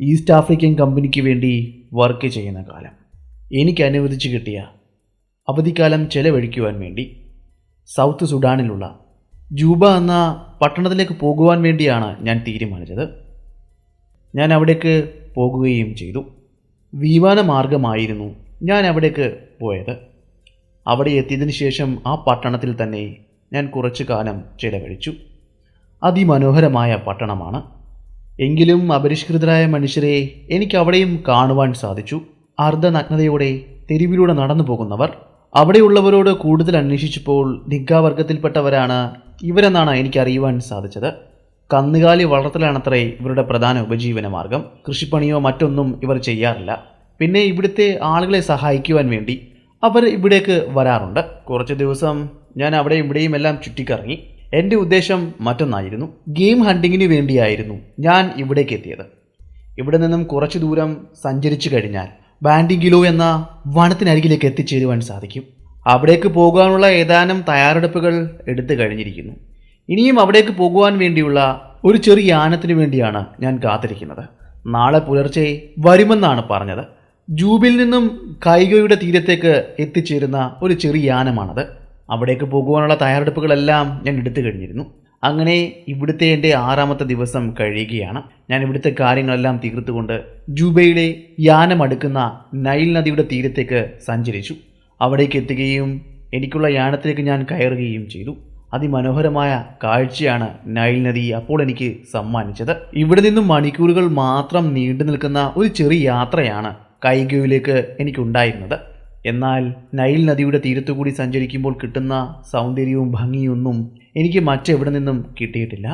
East African കമ്പനിക്ക് വേണ്ടി work ചെയ്യുന്ന കാലം എനിക്ക് അനുവദിച്ച് കിട്ടിയ അവധിക്കാലം ചെലവഴിക്കുവാൻ വേണ്ടി സൗത്ത് സുഡാനിലുള്ള ജൂബ എന്ന പട്ടണത്തിലേക്ക് പോകുവാൻ വേണ്ടിയാണ് ഞാൻ തീരുമാനിച്ചത്. ഞാൻ അവിടേക്ക് പോകുകയും ചെയ്തു. വിമാനമാർഗമായിരുന്നു ഞാൻ അവിടേക്ക് പോയത്. അവിടെ എത്തിയതിന് ശേഷം ആ പട്ടണത്തിൽ തന്നെ ഞാൻ കുറച്ചു കാലം ചെലവഴിച്ചു. അതിമനോഹരമായ പട്ടണമാണ്. എങ്കിലും അപരിഷ്കൃതരായ മനുഷ്യരെ എനിക്ക് അവിടെയും കാണുവാൻ സാധിച്ചു. അർദ്ധനഗ്നതയോടെ തെരുവിലൂടെ നടന്നു പോകുന്നവർ. അവിടെയുള്ളവരോട് കൂടുതൽ അന്വേഷിച്ചപ്പോൾ നിഗ്ഗാവർഗത്തിൽപ്പെട്ടവരാണ് ഇവരെന്നാണ് എനിക്കറിയുവാൻ സാധിച്ചത്. കന്നുകാലി വളർത്തലാണത്രേ ഇവരുടെ പ്രധാന ഉപജീവന മാർഗം. കൃഷിപ്പണിയോ മറ്റൊന്നും ഇവർ ചെയ്യാറില്ല. പിന്നെ ഇവിടുത്തെ ആളുകളെ സഹായിക്കുവാൻ വേണ്ടി അവർ ഇവിടേക്ക് വരാറുണ്ട്. കുറച്ച് ദിവസം ഞാൻ അവിടെയും ഇവിടെയും എല്ലാം ചുറ്റിക്കറങ്ങി. എൻ്റെ ഉദ്ദേശം മറ്റൊന്നായിരുന്നു. ഗെയിം ഹണ്ടിങ്ങിന് വേണ്ടിയായിരുന്നു ഞാൻ ഇവിടേക്ക് എത്തിയത്. ഇവിടെ നിന്നും കുറച്ച് ദൂരം സഞ്ചരിച്ചു കഴിഞ്ഞാൽ ബാൻഡിങ്കിലോ എന്ന വനത്തിനരികിലേക്ക് എത്തിച്ചേരുവാൻ സാധിക്കും. അവിടേക്ക് പോകാനുള്ള ഏതാനും തയ്യാറെടുപ്പുകൾ എടുത്തു കഴിഞ്ഞിരിക്കുന്നു. ഇനിയും അവിടേക്ക് പോകുവാൻ വേണ്ടിയുള്ള ഒരു ചെറിയ യാനത്തിന് വേണ്ടിയാണ് ഞാൻ കാത്തിരിക്കുന്നത്. നാളെ പുലർച്ചെ വരുമെന്നാണ് പറഞ്ഞത്. ജൂബിൽ നിന്നും കൈഗോയുടെ തീരത്തേക്ക് എത്തിച്ചേരുന്ന ഒരു ചെറിയ യാനമാണത്. അവിടേക്ക് പോകുവാനുള്ള തയ്യാറെടുപ്പുകളെല്ലാം ഞാൻ എടുത്തു കഴിഞ്ഞിരുന്നു. അങ്ങനെ ഇവിടുത്തെ എൻ്റെ 6ാമത്തെ ദിവസം കഴിയുകയാണ്. ഞാൻ ഇവിടുത്തെ കാര്യങ്ങളെല്ലാം തീർത്തുകൊണ്ട് ജൂബയിലെ യാനമടുക്കുന്ന നൈൽ നദിയുടെ തീരത്തേക്ക് സഞ്ചരിച്ചു. അവിടേക്ക് എത്തുകയും എനിക്കുള്ള യാനത്തിലേക്ക് ഞാൻ കയറുകയും ചെയ്തു. അതിമനോഹരമായ കാഴ്ചയാണ് നൈൽ നദി അപ്പോൾ എനിക്ക് സമ്മാനിച്ചത്. ഇവിടെ നിന്നും മണിക്കൂറുകൾ മാത്രം നീണ്ടു നിൽക്കുന്ന ഒരു ചെറിയ യാത്രയാണ് കൈഗോയിലേക്ക് എനിക്കുണ്ടായിരുന്നത്. എന്നാൽ നൈൽ നദിയുടെ തീരത്തുകൂടി സഞ്ചരിക്കുമ്പോൾ കിട്ടുന്ന സൗന്ദര്യവും ഭംഗിയൊന്നും എനിക്ക് മറ്റെവിടെ നിന്നും കിട്ടിയിട്ടില്ല.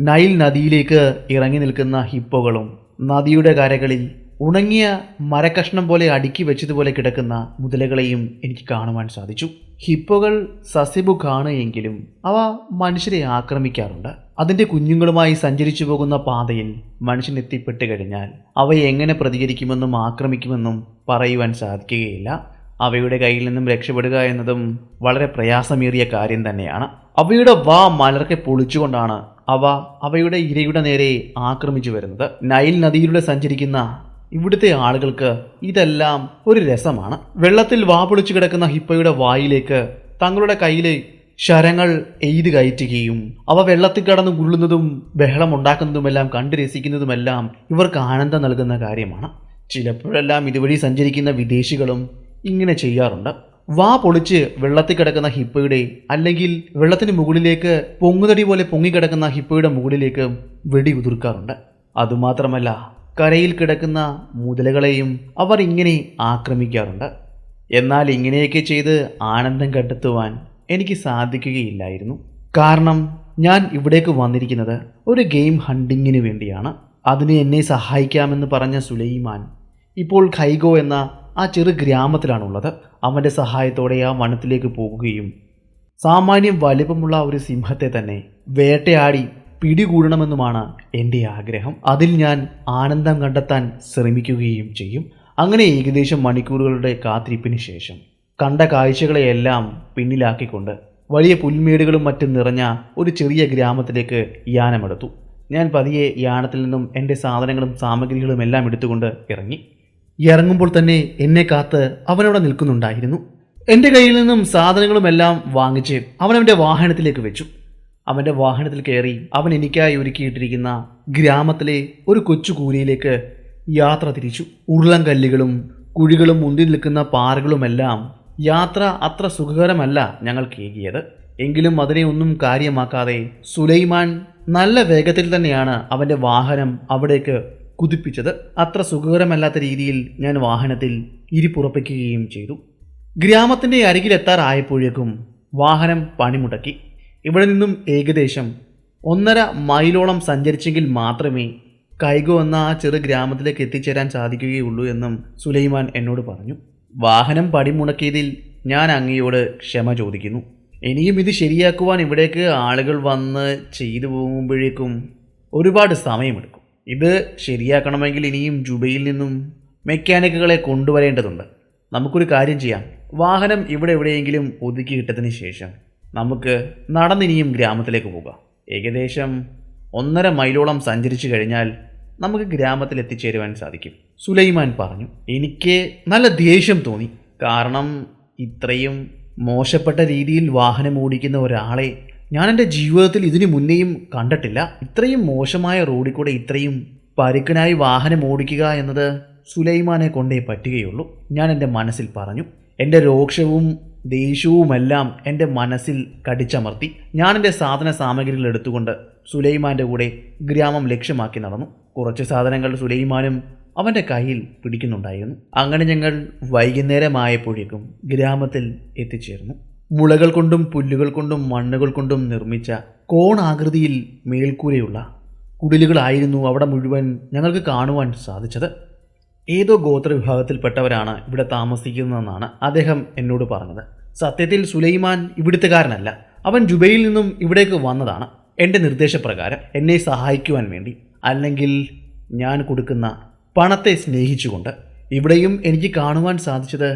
നൈൽ നദിയിലേക്ക് ഇറങ്ങി നിൽക്കുന്ന ഹിപ്പോകളും നദിയുടെ കരകളിൽ ഉണങ്ങിയ മരക്കഷ്ണം പോലെ അടുക്കി വെച്ചതുപോലെ കിടക്കുന്ന മുതലകളെയും എനിക്ക് കാണുവാൻ സാധിച്ചു. ഹിപ്പോകൾ സസ്യഭുക്കാണ് എങ്കിലും അവ മനുഷ്യരെ ആക്രമിക്കാറുണ്ട്. അതിൻ്റെ കുഞ്ഞുങ്ങളുമായി സഞ്ചരിച്ചു പോകുന്ന പാതയിൽ മനുഷ്യൻ എത്തിപ്പെട്ട് കഴിഞ്ഞാൽ അവയെ എങ്ങനെ പ്രതികരിക്കുമെന്നും ആക്രമിക്കുമെന്നും പറയുവാൻ സാധിക്കുകയില്ല. അവയുടെ കയ്യിൽ നിന്നും രക്ഷപ്പെടുക എന്നതും വളരെ പ്രയാസമേറിയ കാര്യം തന്നെയാണ്. അവയുടെ മലർക്കെ പൊളിച്ചുകൊണ്ടാണ് അവയുടെ ഇരയുടെ നേരെ ആക്രമിച്ചു വരുന്നത്. നൈൽ നദിയിലൂടെ സഞ്ചരിക്കുന്ന ഇവിടുത്തെ ആളുകൾക്ക് ഇതെല്ലാം ഒരു രസമാണ്. വെള്ളത്തിൽ പൊളിച്ചു കിടക്കുന്ന ഹിപ്പയുടെ വായിലേക്ക് തങ്ങളുടെ കയ്യിലെ ശരങ്ങൾ എയ്ത് കയറ്റുകയും അവ വെള്ളത്തിൽ കടന്ന് ഉരുളുന്നതും ബഹളമുണ്ടാക്കുന്നതുമെല്ലാം കണ്ടു രസിക്കുന്നതുമെല്ലാം ഇവർക്ക് ആനന്ദം നൽകുന്ന കാര്യമാണ്. ചിലപ്പോഴെല്ലാം ഇതുവഴി സഞ്ചരിക്കുന്ന വിദേശികളും ഇങ്ങനെ ചെയ്യാറുണ്ട്. പൊളിച്ച് വെള്ളത്തിൽ കിടക്കുന്ന ഹിപ്പയുടെ അല്ലെങ്കിൽ വെള്ളത്തിന് മുകളിലേക്ക് പൊങ്ങുതടി പോലെ പൊങ്ങിക്കിടക്കുന്ന ഹിപ്പയുടെ മുകളിലേക്ക് വെടി ഉതിർക്കാറുണ്ട്. അതുമാത്രമല്ല കരയിൽ കിടക്കുന്ന മുതലകളെയും അവർ ഇങ്ങനെ ആക്രമിക്കാറുണ്ട്. എന്നാൽ ഇങ്ങനെയൊക്കെ ചെയ്ത് ആനന്ദം കണ്ടെത്തുവാൻ എനിക്ക് സാധിക്കുകയില്ലായിരുന്നു. കാരണം ഞാൻ ഇവിടേക്ക് വന്നിരിക്കുന്നത് ഒരു ഗെയിം ഹണ്ടിങ്ങിന് വേണ്ടിയാണ്. അതിന് എന്നെ സഹായിക്കാമെന്ന് പറഞ്ഞ സുലൈമാൻ ഇപ്പോൾ ഖൈഗോ എന്ന ആ ചെറു ഗ്രാമത്തിലാണുള്ളത്. അവൻ്റെ സഹായത്തോടെ ആ വനത്തിലേക്ക് പോകുകയും സാമാന്യം വലിപ്പമുള്ള ഒരു സിംഹത്തെ തന്നെ വേട്ടയാടി പിടികൂടണമെന്നുമാണ് എൻ്റെ ആഗ്രഹം. അതിൽ ഞാൻ ആനന്ദം കണ്ടെത്താൻ ശ്രമിക്കുകയും ചെയ്യും. അങ്ങനെ ഏകദേശം മണിക്കൂറുകളുടെ കാത്തിരിപ്പിന് ശേഷം കണ്ട കാഴ്ചകളെയെല്ലാം പിന്നിലാക്കിക്കൊണ്ട് വലിയ പുൽമേടുകളും മറ്റും നിറഞ്ഞ ഒരു ചെറിയ ഗ്രാമത്തിലേക്ക് യാനമെടുത്തു. ഞാൻ പതിയെ യാനത്തിൽ നിന്നും എൻ്റെ സാധനങ്ങളും സാമഗ്രികളും എല്ലാം എടുത്തുകൊണ്ട് ഇറങ്ങുമ്പോൾ തന്നെ എന്നെ കാത്ത് അവനവിടെ നിൽക്കുന്നുണ്ടായിരുന്നു. എൻ്റെ കയ്യിൽ നിന്നും സാധനങ്ങളുമെല്ലാം വാങ്ങിച്ച് അവനവൻ്റെ വാഹനത്തിലേക്ക് വെച്ചു. അവൻ്റെ വാഹനത്തിൽ കയറി അവൻ എനിക്കായി ഒരുക്കിയിട്ടിരിക്കുന്ന ഗ്രാമത്തിലെ ഒരു കൊച്ചു കൂരയിലേക്ക് യാത്ര തിരിച്ചു. ഉരുളൻ കല്ലുകളും കുഴികളും മുന്തി നിൽക്കുന്ന പാറകളുമെല്ലാം യാത്ര അത്ര സുഖകരമല്ല ഞങ്ങൾ കേകിയത്. എങ്കിലും അതിനെ ഒന്നും കാര്യമാക്കാതെ സുലൈമാൻ നല്ല വേഗത്തിൽ തന്നെയാണ് അവൻ്റെ വാഹനം അവിടേക്ക് കുതിപ്പിച്ചത്. അത്ര സുഖകരമല്ലാത്ത രീതിയിൽ ഞാൻ വാഹനത്തിൽ ഇരിപ്പുറപ്പിക്കുകയും ചെയ്തു. ഗ്രാമത്തിൻ്റെ അരികിലെത്താറായപ്പോഴേക്കും വാഹനം പണിമുടക്കി. ഇവിടെ നിന്നും ഏകദേശം 1.5 മൈലോളം സഞ്ചരിച്ചെങ്കിൽ മാത്രമേ കൈഗോ എന്ന ആ ചെറു ഗ്രാമത്തിലേക്ക് എത്തിച്ചേരാൻ സാധിക്കുകയുള്ളൂ എന്നും സുലൈമാൻ എന്നോട് പറഞ്ഞു. വാഹനം പണിമുടക്കിയതിൽ ഞാൻ അങ്ങയോട് ക്ഷമ ചോദിക്കുന്നു. ഇനിയും ഇത് ശരിയാക്കുവാൻ ഇവിടേക്ക് ആളുകൾ വന്ന് ചെയ്തു പോകുമ്പോഴേക്കും ഒരുപാട് സമയമെടുക്കും. ഇത് ശരിയാക്കണമെങ്കിൽ ഇനിയും ജുബയിൽ നിന്നും മെക്കാനിക്കുകളെ കൊണ്ടുവരേണ്ടതുണ്ട്. നമുക്കൊരു കാര്യം ചെയ്യാം. വാഹനം ഇവിടെ എവിടെയെങ്കിലും ഒതുക്കി കിട്ടതിന് ശേഷം നമുക്ക് നടന്നിനിയും ഗ്രാമത്തിലേക്ക് പോകാം. ഏകദേശം 1.5 മൈലോളം സഞ്ചരിച്ചു കഴിഞ്ഞാൽ നമുക്ക് ഗ്രാമത്തിൽ എത്തിച്ചേരുവാൻ സാധിക്കും. സുലൈമാൻ പറഞ്ഞു. എനിക്ക് നല്ല ദേഷ്യം തോന്നി. കാരണം ഇത്രയും മോശപ്പെട്ട രീതിയിൽ വാഹനം ഓടിക്കുന്ന ഒരാളെ ഞാൻ എൻ്റെ ജീവിതത്തിൽ ഇതിനു മുന്നേയും കണ്ടിട്ടില്ല. ഇത്രയും മോശമായ റോഡിൽ കൂടെ ഇത്രയും പരുക്കനായി വാഹനം ഓടിക്കുക എന്നത് സുലൈമാനെ കൊണ്ടേ പറ്റുകയുള്ളൂ. ഞാൻ എൻ്റെ മനസ്സിൽ പറഞ്ഞു. എൻ്റെ രോക്ഷവും ദേഷ്യവുമെല്ലാം എൻ്റെ മനസ്സിൽ കടിച്ചമർത്തി ഞാൻ എൻ്റെ സാധന സാമഗ്രികൾ എടുത്തുകൊണ്ട് സുലൈമാൻ്റെ കൂടെ ഗ്രാമം ലക്ഷ്യമാക്കി നടന്നു. കുറച്ച് സാധനങ്ങൾ സുലൈമാനും അവൻ്റെ കയ്യിൽ പിടിക്കുന്നുണ്ടായിരുന്നു. അങ്ങനെ ഞങ്ങൾ വൈകുന്നേരമായപ്പോഴേക്കും ഗ്രാമത്തിൽ എത്തിച്ചേർന്നു. മുളകൾ കൊണ്ടും പുല്ലുകൾ കൊണ്ടും മണ്ണുകൾ കൊണ്ടും നിർമ്മിച്ച കോണാകൃതിയിൽ മേൽക്കൂരയുള്ള കുടിലുകളായിരുന്നു അവിടെ മുഴുവൻ ഞങ്ങൾക്ക് കാണുവാൻ സാധിച്ചത്. ഏതോ ഗോത്രവിഭാഗത്തിൽപ്പെട്ടവരാണ് ഇവിടെ താമസിക്കുന്നതെന്നാണ് അദ്ദേഹം എന്നോട് പറഞ്ഞത്. സത്യത്തിൽ സുലൈമാൻ ഇവിടുത്തുകാരനല്ല. അവൻ ജുബൈയിൽ നിന്നും ഇവിടേക്ക് വന്നതാണ് എൻ്റെ നിർദ്ദേശപ്രകാരം എന്നെ സഹായിക്കുവാൻ വേണ്ടി, അല്ലെങ്കിൽ ഞാൻ കൊടുക്കുന്ന പണത്തെ സ്നേഹിച്ചുകൊണ്ട്. ഇവിടെയും എനിക്ക് കാണുവാൻ സാധിച്ചത്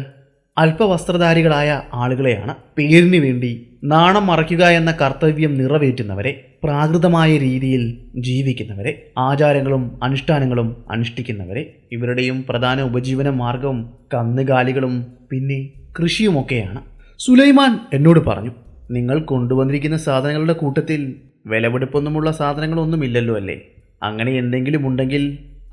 അല്പവസ്ത്രധാരികളായ ആളുകളെയാണ്. പേരിന് വേണ്ടി നാണം മറയ്ക്കുക എന്ന കർത്തവ്യം നിറവേറ്റുന്നവരെ, പ്രാകൃതമായ രീതിയിൽ ജീവിക്കുന്നവരെ, ആചാരങ്ങളും അനുഷ്ഠാനങ്ങളും അനുഷ്ഠിക്കുന്നവരെ. ഇവരുടെയും പ്രധാന ഉപജീവന മാർഗവും കന്നുകാലികളും പിന്നെ കൃഷിയുമൊക്കെയാണ്. സുലൈമാൻ എന്നോട് പറഞ്ഞു, നിങ്ങൾ കൊണ്ടുവന്നിരിക്കുന്ന സാധനങ്ങളുടെ കൂട്ടത്തിൽ വിലപിടിപ്പൊന്നുമുള്ള സാധനങ്ങളൊന്നുമില്ലല്ലോ അല്ലേ? അങ്ങനെ എന്തെങ്കിലും ഉണ്ടെങ്കിൽ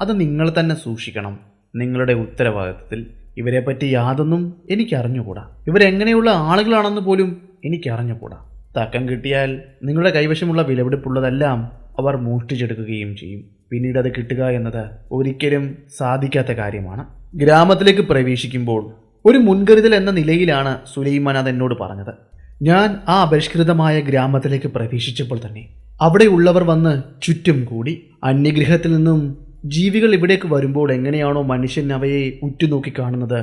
അത് നിങ്ങൾ തന്നെ സൂക്ഷിക്കണം, നിങ്ങളുടെ ഉത്തരവാദിത്തത്തിൽ. ഇവരെപ്പറ്റി യാതൊന്നും എനിക്കറിഞ്ഞുകൂടാ. ഇവരെങ്ങനെയുള്ള ആളുകളാണെന്ന് പോലും എനിക്കറിഞ്ഞുകൂടാ. തക്കം കിട്ടിയാൽ നിങ്ങളുടെ കൈവശമുള്ള വിലപിടിപ്പുള്ളതെല്ലാം അവർ മോഷ്ടിച്ചെടുക്കുകയും ചെയ്യും. പിന്നീട് അത് കിട്ടുക എന്നത് ഒരിക്കലും സാധിക്കാത്ത കാര്യമാണ്. ഗ്രാമത്തിലേക്ക് പ്രവേശിക്കുമ്പോൾ ഒരു മുൻകരുതൽ എന്ന നിലയിലാണ് സുലൈമാൻ അതെന്നോട് പറഞ്ഞത്. ഞാൻ ആ അപരിഷ്കൃതമായ ഗ്രാമത്തിലേക്ക് പ്രവേശിച്ചപ്പോൾ തന്നെ അവിടെയുള്ളവർ വന്ന് ചുറ്റും കൂടി. അന്യഗ്രഹത്തിൽ നിന്നും ജീവികൾ ഇവിടേക്ക് വരുമ്പോൾ എങ്ങനെയാണോ മനുഷ്യൻ അവയെ ഉറ്റുനോക്കി കാണുന്നത്,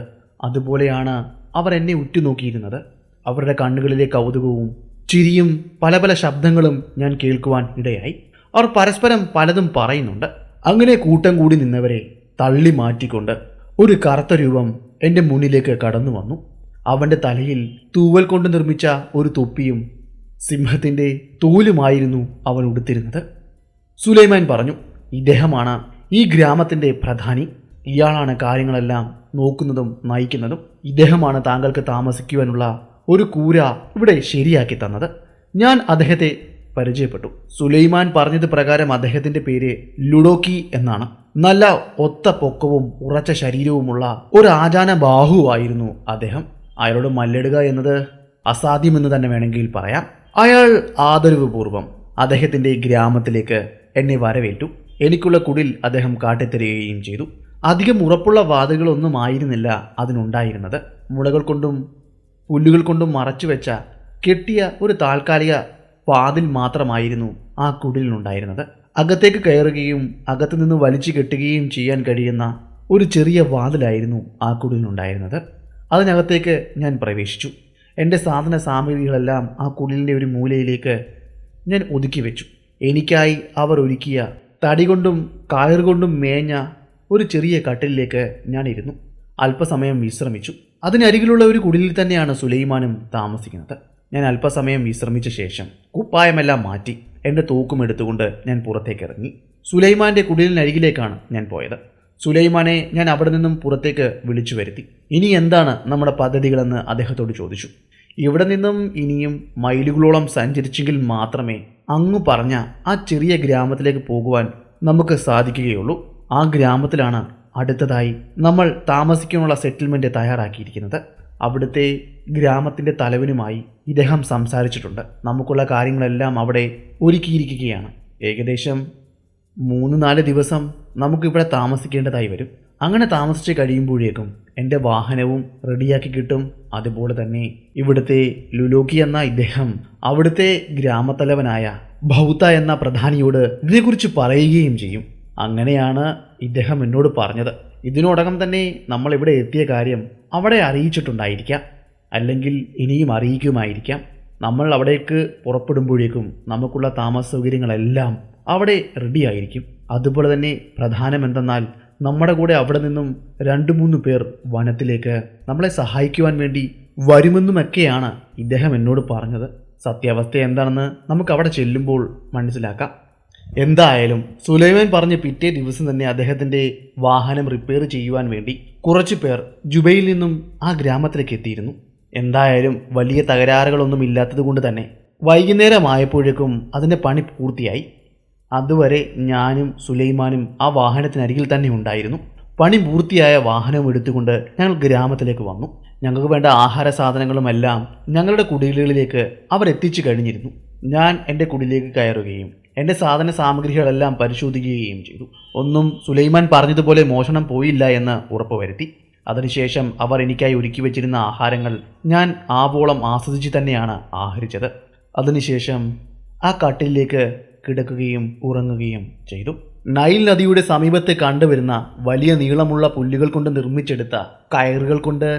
അതുപോലെയാണ് അവർ എന്നെ ഉറ്റുനോക്കിയിരുന്നത്. അവരുടെ കണ്ണുകളിലെ കൗതുകവും ചിരിയും പല പല ശബ്ദങ്ങളും ഞാൻ കേൾക്കുവാൻ ഇടയായി. അവർ പരസ്പരം പലതും പറയുന്നുണ്ട്. അങ്ങനെ കൂട്ടം കൂടി നിന്നവരെ തള്ളി മാറ്റിക്കൊണ്ട് ഒരു കറുത്ത രൂപം എൻ്റെ മുന്നിലേക്ക് കടന്നു വന്നു. അവൻ്റെ തലയിൽ തൂവൽ കൊണ്ട് നിർമ്മിച്ച ഒരു തൊപ്പിയും സിംഹത്തിൻ്റെ തോലുമായിരുന്നു അവൻ ഉടുത്തിരുന്നത്. സുലൈമാൻ പറഞ്ഞു, ഇദ്ദേഹമാണ് ഈ ഗ്രാമത്തിൻ്റെ പ്രധാനി. ഇയാളാണ് കാര്യങ്ങളെല്ലാം നോക്കുന്നതും നയിക്കുന്നതും. ഇദ്ദേഹമാണ് താങ്കൾക്ക് താമസിക്കുവാനുള്ള ഒരു കൂര ഇവിടെ ശരിയാക്കി തന്നത്. ഞാൻ അദ്ദേഹത്തെ പരിചയപ്പെട്ടു. സുലൈമാൻ പറഞ്ഞത് പ്രകാരം അദ്ദേഹത്തിൻ്റെ പേര് ലുഡോക്കി എന്നാണ്. നല്ല ഒത്ത പൊക്കവും ഉറച്ച ശരീരവുമുള്ള ഒരു ആചാന ബാഹുവായിരുന്നു അദ്ദേഹം. അയാളോട് മല്ലിടുക എന്നത് അസാധ്യമെന്ന് തന്നെ വേണമെങ്കിൽ പറയാം. അയാൾ ആദരവുപൂർവ്വം അദ്ദേഹത്തിൻ്റെ ഗ്രാമത്തിലേക്ക് എന്നെ വരവേറ്റു. എനിക്കുള്ള കുടിൽ അദ്ദേഹം കാട്ടിത്തരികയും ചെയ്തു. അധികം ഉറപ്പുള്ള വാതിലുകളൊന്നും ആയിരുന്നില്ല അതിനുണ്ടായിരുന്നത്. മുളകൾ കൊണ്ടും പുല്ലുകൾ കൊണ്ടും മറച്ചു വെച്ച കെട്ടിയ ഒരു താൽക്കാലിക വാതിൽ മാത്രമായിരുന്നു ആ കുടിലിനുണ്ടായിരുന്നത്. അകത്തേക്ക് കയറുകയും അകത്തു നിന്ന് വലിച്ചു കെട്ടുകയും ചെയ്യാൻ കഴിയുന്ന ഒരു ചെറിയ വാതിലായിരുന്നു ആ കുടിലിനുണ്ടായിരുന്നത്. അതിനകത്തേക്ക് ഞാൻ പ്രവേശിച്ചു. എൻ്റെ സാധന സാമഗ്രികളെല്ലാം ആ കുടിലിൻ്റെ ഒരു മൂലയിലേക്ക് ഞാൻ ഒതുക്കി വെച്ചു. എനിക്കായി അവർ ഒരുക്കിയ തടി കൊണ്ടും കയറുകൊണ്ടും മേഞ്ഞ ഒരു ചെറിയ കട്ടിലിലേക്ക് ഞാൻ ഇരുന്നു. അല്പസമയം വിശ്രമിച്ചു. അതിനരികിലുള്ള ഒരു കുടിലിൽ തന്നെയാണ് സുലൈമാനും താമസിക്കുന്നത്. ഞാൻ അല്പസമയം വിശ്രമിച്ച ശേഷം കുപ്പായമെല്ലാം മാറ്റി എൻ്റെ തോക്കും എടുത്തുകൊണ്ട് ഞാൻ പുറത്തേക്ക് ഇറങ്ങി. സുലൈമാൻ്റെ കുടിലിനരികിലേക്കാണ് ഞാൻ പോയത്. സുലൈമാനെ ഞാൻ അവിടെ നിന്നും പുറത്തേക്ക് വിളിച്ചു വരുത്തി. ഇനി എന്താണ് നമ്മുടെ പദ്ധതികളെന്ന് അദ്ദേഹത്തോട് ചോദിച്ചു. ഇവിടെ നിന്നും ഇനിയും മൈലുകളോളം സഞ്ചരിച്ചെങ്കിൽ മാത്രമേ അങ്ങ് പറഞ്ഞ ആ ചെറിയ ഗ്രാമത്തിലേക്ക് പോകുവാൻ നമുക്ക് സാധിക്കുകയുള്ളൂ. ആ ഗ്രാമത്തിലാണ് അടുത്തതായി നമ്മൾ താമസിക്കാനുള്ള സെറ്റിൽമെൻറ്റ് തയ്യാറാക്കിയിരിക്കുന്നത്. അവിടുത്തെ ഗ്രാമത്തിൻ്റെ തലവനുമായി ഇദ്ദേഹം സംസാരിച്ചിട്ടുണ്ട്. നമുക്കുള്ള കാര്യങ്ങളെല്ലാം അവിടെ ഒരുക്കിയിരിക്കുകയാണ്. ഏകദേശം 3-4 ദിവസം നമുക്കിവിടെ താമസിക്കേണ്ടതായി വരും. അങ്ങനെ താമസിച്ച് കഴിയുമ്പോഴേക്കും എൻ്റെ വാഹനവും റെഡിയാക്കി കിട്ടും. അതുപോലെ തന്നെ ഇവിടുത്തെ ലുലോക്കി എന്ന ഇദ്ദേഹം അവിടുത്തെ ഗ്രാമത്തലവനായ ഭൗത്ത എന്ന പ്രധാനിയോട് ഇതിനെക്കുറിച്ച് പറയുകയും ചെയ്യും. അങ്ങനെയാണ് ഇദ്ദേഹം എന്നോട് പറഞ്ഞത്. ഇതിനോടകം തന്നെ നമ്മൾ ഇവിടെ എത്തിയ കാര്യം അവിടെ അറിയിച്ചിട്ടുണ്ടായിരിക്കാം, അല്ലെങ്കിൽ ഇനിയും അറിയിക്കുമായിരിക്കാം. നമ്മൾ അവിടേക്ക് പുറപ്പെടുമ്പോഴേക്കും നമുക്കുള്ള താമസ സൗകര്യങ്ങളെല്ലാം അവിടെ റെഡിയായിരിക്കും. അതുപോലെ തന്നെ പ്രധാനമെന്തെന്നാൽ നമ്മുടെ കൂടെ അവിടെ നിന്നും 2-3 പേർ വനത്തിലേക്ക് നമ്മളെ സഹായിക്കുവാൻ വേണ്ടി വരുമെന്നുമൊക്കെയാണ് ഇദ്ദേഹം എന്നോട് പറഞ്ഞത്. സത്യാവസ്ഥ എന്താണെന്ന് നമുക്ക് അവിടെ ചെല്ലുമ്പോൾ മനസ്സിലാക്കാം. എന്തായാലും സുലൈമാൻ പറഞ്ഞ് പിറ്റേ ദിവസം തന്നെ അദ്ദേഹത്തിൻ്റെ വാഹനം റിപ്പയർ ചെയ്യുവാൻ വേണ്ടി കുറച്ചു പേർ ജുബയിൽ നിന്നും ആ ഗ്രാമത്തിലേക്ക് എത്തിയിരുന്നു. എന്തായാലും വലിയ തകരാറുകളൊന്നും ഇല്ലാത്തത് കൊണ്ട് തന്നെ വൈകുന്നേരമായപ്പോഴേക്കും അതിൻ്റെ പണി പൂർത്തിയായി. അതുവരെ ഞാനും സുലൈമാനും ആ വാഹനത്തിനരികിൽ തന്നെ ഉണ്ടായിരുന്നു. പണി പൂർത്തിയായ വാഹനം എടുത്തുകൊണ്ട് ഞങ്ങൾ ഗ്രാമത്തിലേക്ക് വന്നു. ഞങ്ങൾക്ക് വേണ്ട ആഹാര സാധനങ്ങളുമെല്ലാം ഞങ്ങളുടെ കുടിലുകളിലേക്ക് അവർ എത്തിച്ചു കഴിഞ്ഞിരുന്നു. ഞാൻ എൻ്റെ കുടിലേക്ക് കയറുകയും എൻ്റെ സാധന സാമഗ്രികളെല്ലാം പരിശോധിക്കുകയും ചെയ്തു. ഒന്നും സുലൈമാൻ പറഞ്ഞതുപോലെ മോഷണം പോയില്ല എന്ന് ഉറപ്പുവരുത്തി. അതിനുശേഷം അവർ എനിക്കായി ഒരുക്കി വെച്ചിരുന്ന ആഹാരങ്ങൾ ഞാൻ ആവോളം ആസ്വദിച്ച് തന്നെയാണ് ആഹരിച്ചത്. അതിനുശേഷം ആ കട്ടിലേക്ക് കിടക്കുകയും ഉറങ്ങുകയും ചെയ്തു. നൈൽ നദിയുടെ സമീപത്ത് കണ്ടുവരുന്ന വലിയ നീളമുള്ള പുല്ലുകൾ കൊണ്ട് നിർമ്മിച്ചെടുത്ത കയറുകൾ കൊണ്ട്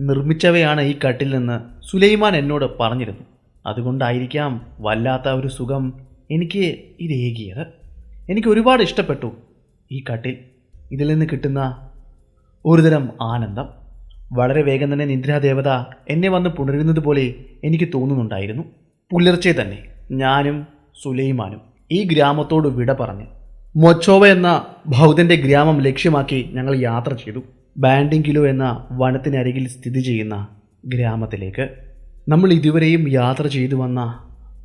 നിർമ്മിച്ചവയാണ് ഈ കട്ടിൽ എന്ന് സുലൈമാൻ എന്നോട് പറഞ്ഞിരുന്നു. അതുകൊണ്ടായിരിക്കാം വല്ലാത്ത ഒരു സുഖം എനിക്ക് ഇതേകിയത്. എനിക്ക് ഒരുപാട് ഇഷ്ടപ്പെട്ടു ഈ കട്ടിൽ. ഇതിൽ നിന്ന് കിട്ടുന്ന ഒരുതരം ആനന്ദം. വളരെ വേഗം തന്നെ നിദ്രാദേവത എന്നെ വന്ന് പുണരുന്നത് പോലെ എനിക്ക് തോന്നുന്നുണ്ടായിരുന്നു. പുലർച്ചെ തന്നെ ഞാനും സുലൈമാനും ഈ ഗ്രാമത്തോട് വിട പറഞ്ഞ് മൊച്ചോവ എന്ന ബൗദ്ധൻ്റെ ഗ്രാമം ലക്ഷ്യമാക്കി ഞങ്ങൾ യാത്ര ചെയ്തു. ബാൻഡിങ്കിലോ എന്ന വനത്തിനരികിൽ സ്ഥിതി ചെയ്യുന്ന ഗ്രാമത്തിലേക്ക്. നമ്മൾ ഇതുവരെയും യാത്ര ചെയ്തു വന്ന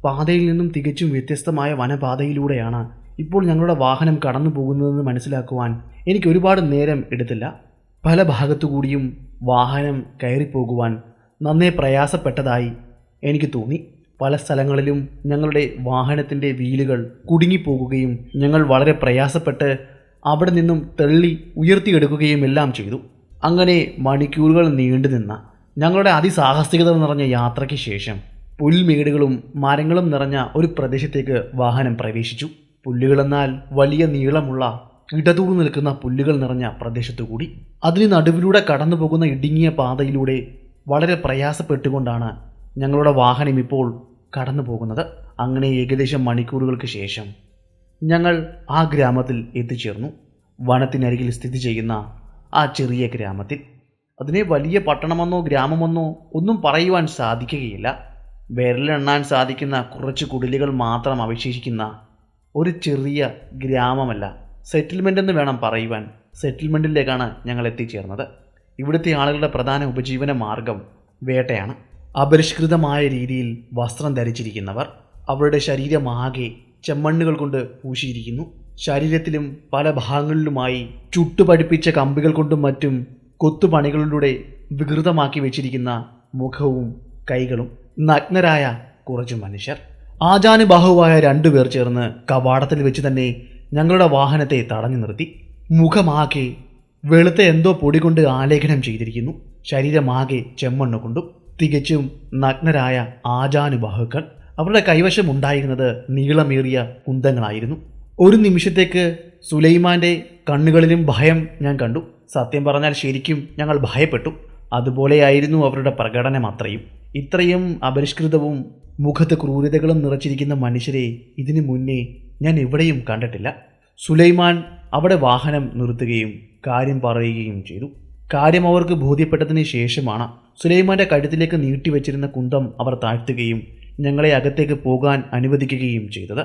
പാതയിൽ നിന്നും തികച്ചും വ്യത്യസ്തമായ വനപാതയിലൂടെയാണ് ഇപ്പോൾ ഞങ്ങളുടെ വാഹനം കടന്നു പോകുന്നതെന്ന് മനസ്സിലാക്കുവാൻ എനിക്ക് ഒരുപാട് നേരം എടുത്തില്ല. പല ഭാഗത്തുകൂടിയും വാഹനം കയറിപ്പോകുവാൻ നന്നേ പ്രയാസപ്പെട്ടതായി എനിക്ക് തോന്നി. പല സ്ഥലങ്ങളിലും ഞങ്ങളുടെ വാഹനത്തിൻ്റെ വീലുകൾ കുടുങ്ങിപ്പോകുകയും ഞങ്ങൾ വളരെ പ്രയാസപ്പെട്ട് അവിടെ നിന്നും തള്ളി ഉയർത്തിയെടുക്കുകയും എല്ലാം ചെയ്തു. അങ്ങനെ മണിക്കൂറുകൾ നീണ്ടുനിന്ന ഞങ്ങളുടെ അതിസാഹസികത നിറഞ്ഞ യാത്രയ്ക്ക് ശേഷം പുൽമേടുകളും മരങ്ങളും നിറഞ്ഞ ഒരു പ്രദേശത്തേക്ക് വാഹനം പ്രവേശിച്ചു. പുല്ലുകളെന്നാൽ വലിയ നീളമുള്ള ഇടതൂർന്നു നിൽക്കുന്ന പുല്ലുകൾ നിറഞ്ഞ പ്രദേശത്തുകൂടി അതിന് നടുവിലൂടെ കടന്നു പോകുന്ന ഇടുങ്ങിയ പാതയിലൂടെ വളരെ പ്രയാസപ്പെട്ടുകൊണ്ടാണ് ഞങ്ങളുടെ വാഹനം ഇപ്പോൾ കടന്നു പോകുന്നത്. അങ്ങനെ ഏകദേശം മണിക്കൂറുകൾക്ക് ശേഷം ഞങ്ങൾ ആ ഗ്രാമത്തിൽ എത്തിച്ചേർന്നു. വനത്തിനരികിൽ സ്ഥിതി ചെയ്യുന്ന ആ ചെറിയ ഗ്രാമത്തിൽ. അതിനെ വലിയ പട്ടണമെന്നോ ഗ്രാമമെന്നോ ഒന്നും പറയുവാൻ സാധിക്കുകയില്ല. വിരലെണ്ണാൻ സാധിക്കുന്ന കുറച്ച് കുടിലുകൾ മാത്രം അവശേഷിക്കുന്ന ഒരു ചെറിയ ഗ്രാമമല്ല, സെറ്റിൽമെൻ്റ് എന്ന് വേണം പറയുവാൻ. സെറ്റിൽമെൻറ്റിലേക്കാണ് ഞങ്ങൾ എത്തിച്ചേർന്നത്. ഇവിടുത്തെ ആളുകളുടെ പ്രധാന ഉപജീവന മാർഗം വേട്ടയാണ്. അപരിഷ്കൃതമായ രീതിയിൽ വസ്ത്രം ധരിച്ചിരിക്കുന്നവർ അവരുടെ ശരീരമാകെ ചെമ്മണ്ണുകൾ കൊണ്ട് പൂശിയിരിക്കുന്നു. ശരീരത്തിലും പല ഭാഗങ്ങളിലുമായി ചുട്ടുപടിപ്പിച്ച കമ്പികൾ കൊണ്ടും മറ്റും കൊത്തുപണികളിലൂടെ വികൃതമാക്കി വെച്ചിരിക്കുന്ന മുഖവും കൈകളും. നഗ്നരായ കുറച്ച് മനുഷ്യർ. ആജാനുബാഹുവായ രണ്ടുപേർ ചേർന്ന് കവാടത്തിൽ വെച്ച് തന്നെ ഞങ്ങളുടെ വാഹനത്തെ തടഞ്ഞു നിർത്തി. മുഖമാകെ വെളുത്ത എന്തോ പൊടി കൊണ്ട് ആലേഖനം ചെയ്തിരിക്കുന്നു. ശരീരമാകെ ചെമ്മണ്ണ് കൊണ്ടും. തികച്ചും നഗ്നരായ ആജാനുബാഹുക്കൾ. അവരുടെ കൈവശം ഉണ്ടായിരുന്നത് നീളമേറിയ കുന്തങ്ങളായിരുന്നു. ഒരു നിമിഷത്തേക്ക് സുലൈമാൻ്റെ കണ്ണുകളിലും ഭയം ഞാൻ കണ്ടു. സത്യം പറഞ്ഞാൽ ശരിക്കും ഞങ്ങൾ ഭയപ്പെട്ടു. അതുപോലെയായിരുന്നു അവരുടെ പ്രകടനം. ഇത്രയും അപരിഷ്കൃതവും മുഖത്ത് ക്രൂരതകളും നിറച്ചിരിക്കുന്ന മനുഷ്യരെ ഇതിനു മുന്നേ ഞാൻ എവിടെയും കണ്ടിട്ടില്ല. സുലൈമാൻ അവിടെ വാഹനം നിർത്തുകയും കാര്യം പറയുകയും ചെയ്തു. കാര്യം അവർക്ക് ബോധ്യപ്പെട്ടതിന് ശേഷമാണ് സുലൈമാൻ്റെ കഴുത്തിലേക്ക് നീട്ടിവെച്ചിരുന്ന കുന്തം അവർ താഴ്ത്തുകയും ഞങ്ങളെ അകത്തേക്ക് പോകാൻ അനുവദിക്കുകയും ചെയ്തത്.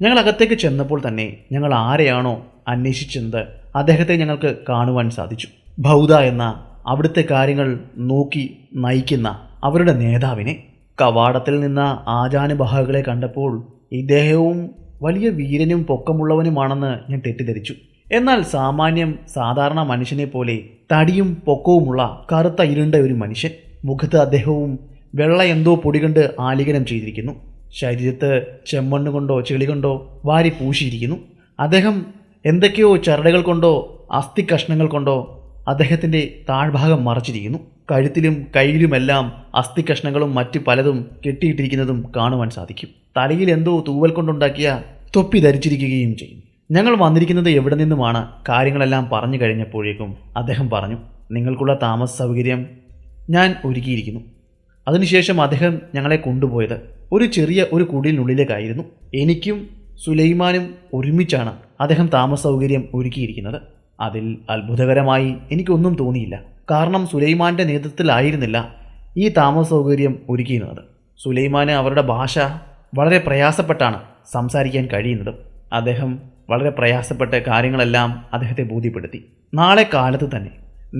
ഞങ്ങൾ അകത്തേക്ക് ചെന്നപ്പോൾ തന്നെ ഞങ്ങൾ ആരെയാണോ അന്വേഷിച്ചത് അദ്ദേഹത്തെ ഞങ്ങൾക്ക് കാണുവാൻ സാധിച്ചു. ബൗദ്ധ എന്ന അവിടുത്തെ കാര്യങ്ങൾ നോക്കി നയിക്കുന്ന അവരുടെ നേതാവിനെ. കവാടത്തിൽ നിന്ന ആജാനുബാഹുക്കളെ കണ്ടപ്പോൾ ഇദ്ദേഹവും വലിയ വീരനും പൊക്കമുള്ളവനുമാണെന്ന് ഞാൻ തെറ്റിദ്ധരിച്ചു. എന്നാൽ സാധാരണ മനുഷ്യനെ പോലെ തടിയും പൊക്കവുമുള്ള കറുത്ത ഇരുണ്ട ഒരു മനുഷ്യൻ. മുഖത്ത് അദ്ദേഹവും വെള്ള എന്തോ പൊടി കൊണ്ട് ആലിംഗനം ചെയ്തിരിക്കുന്നു. ശരീരത്ത് ചെമ്മണ്ണ് കൊണ്ടോ ചെളി കൊണ്ടോ വാരി പൂശിയിരിക്കുന്നു. അദ്ദേഹം എന്തൊക്കെയോ ചരടുകൾ കൊണ്ടോ അസ്ഥി കഷ്ണങ്ങൾ കൊണ്ടോ അദ്ദേഹത്തിൻ്റെ താഴ്ഭാഗം മറച്ചിരിക്കുന്നു. കഴുത്തിലും കയ്യിലുമെല്ലാം അസ്ഥി കഷ്ണങ്ങളും മറ്റ് പലതും കെട്ടിയിട്ടിരിക്കുന്നതും കാണുവാൻ സാധിക്കും. തലയിൽ എന്തോ തൂവൽ കൊണ്ടുണ്ടാക്കിയ തൊപ്പി ധരിച്ചിരിക്കുകയും ചെയ്യും. ഞങ്ങൾ വന്നിരിക്കുന്നത് എവിടെ നിന്നുമാണ് കാര്യങ്ങളെല്ലാം പറഞ്ഞു കഴിഞ്ഞപ്പോഴേക്കും അദ്ദേഹം പറഞ്ഞു, നിങ്ങൾക്കുള്ള താമസ സൗകര്യം ഞാൻ ഒരുക്കിയിരിക്കുന്നു. അതിനുശേഷം അദ്ദേഹം ഞങ്ങളെ കൊണ്ടുപോയത് ഒരു ചെറിയ ഒരു കുടിലിനുള്ളിലേക്കായിരുന്നു. എനിക്കും സുലൈമാനും ഒരുമിച്ചാണ് അദ്ദേഹം താമസ സൗകര്യം ഒരുക്കിയിരിക്കുന്നത്. അതിൽ അത്ഭുതകരമായി എനിക്കൊന്നും തോന്നിയില്ല. കാരണം സുലൈമാൻ്റെ നേതൃത്വത്തിലായിരുന്നില്ല ഈ താമസ സൗകര്യം ഒരുക്കിയിരുന്നത്. സുലൈമാന് അവരുടെ ഭാഷ വളരെ പ്രയാസപ്പെട്ടാണ് സംസാരിക്കാൻ കഴിയുന്നത്. അദ്ദേഹം വളരെ പ്രയാസപ്പെട്ട കാര്യങ്ങളെല്ലാം അദ്ദേഹത്തെ ബോധ്യപ്പെടുത്തി. നാളെ കാലത്ത് തന്നെ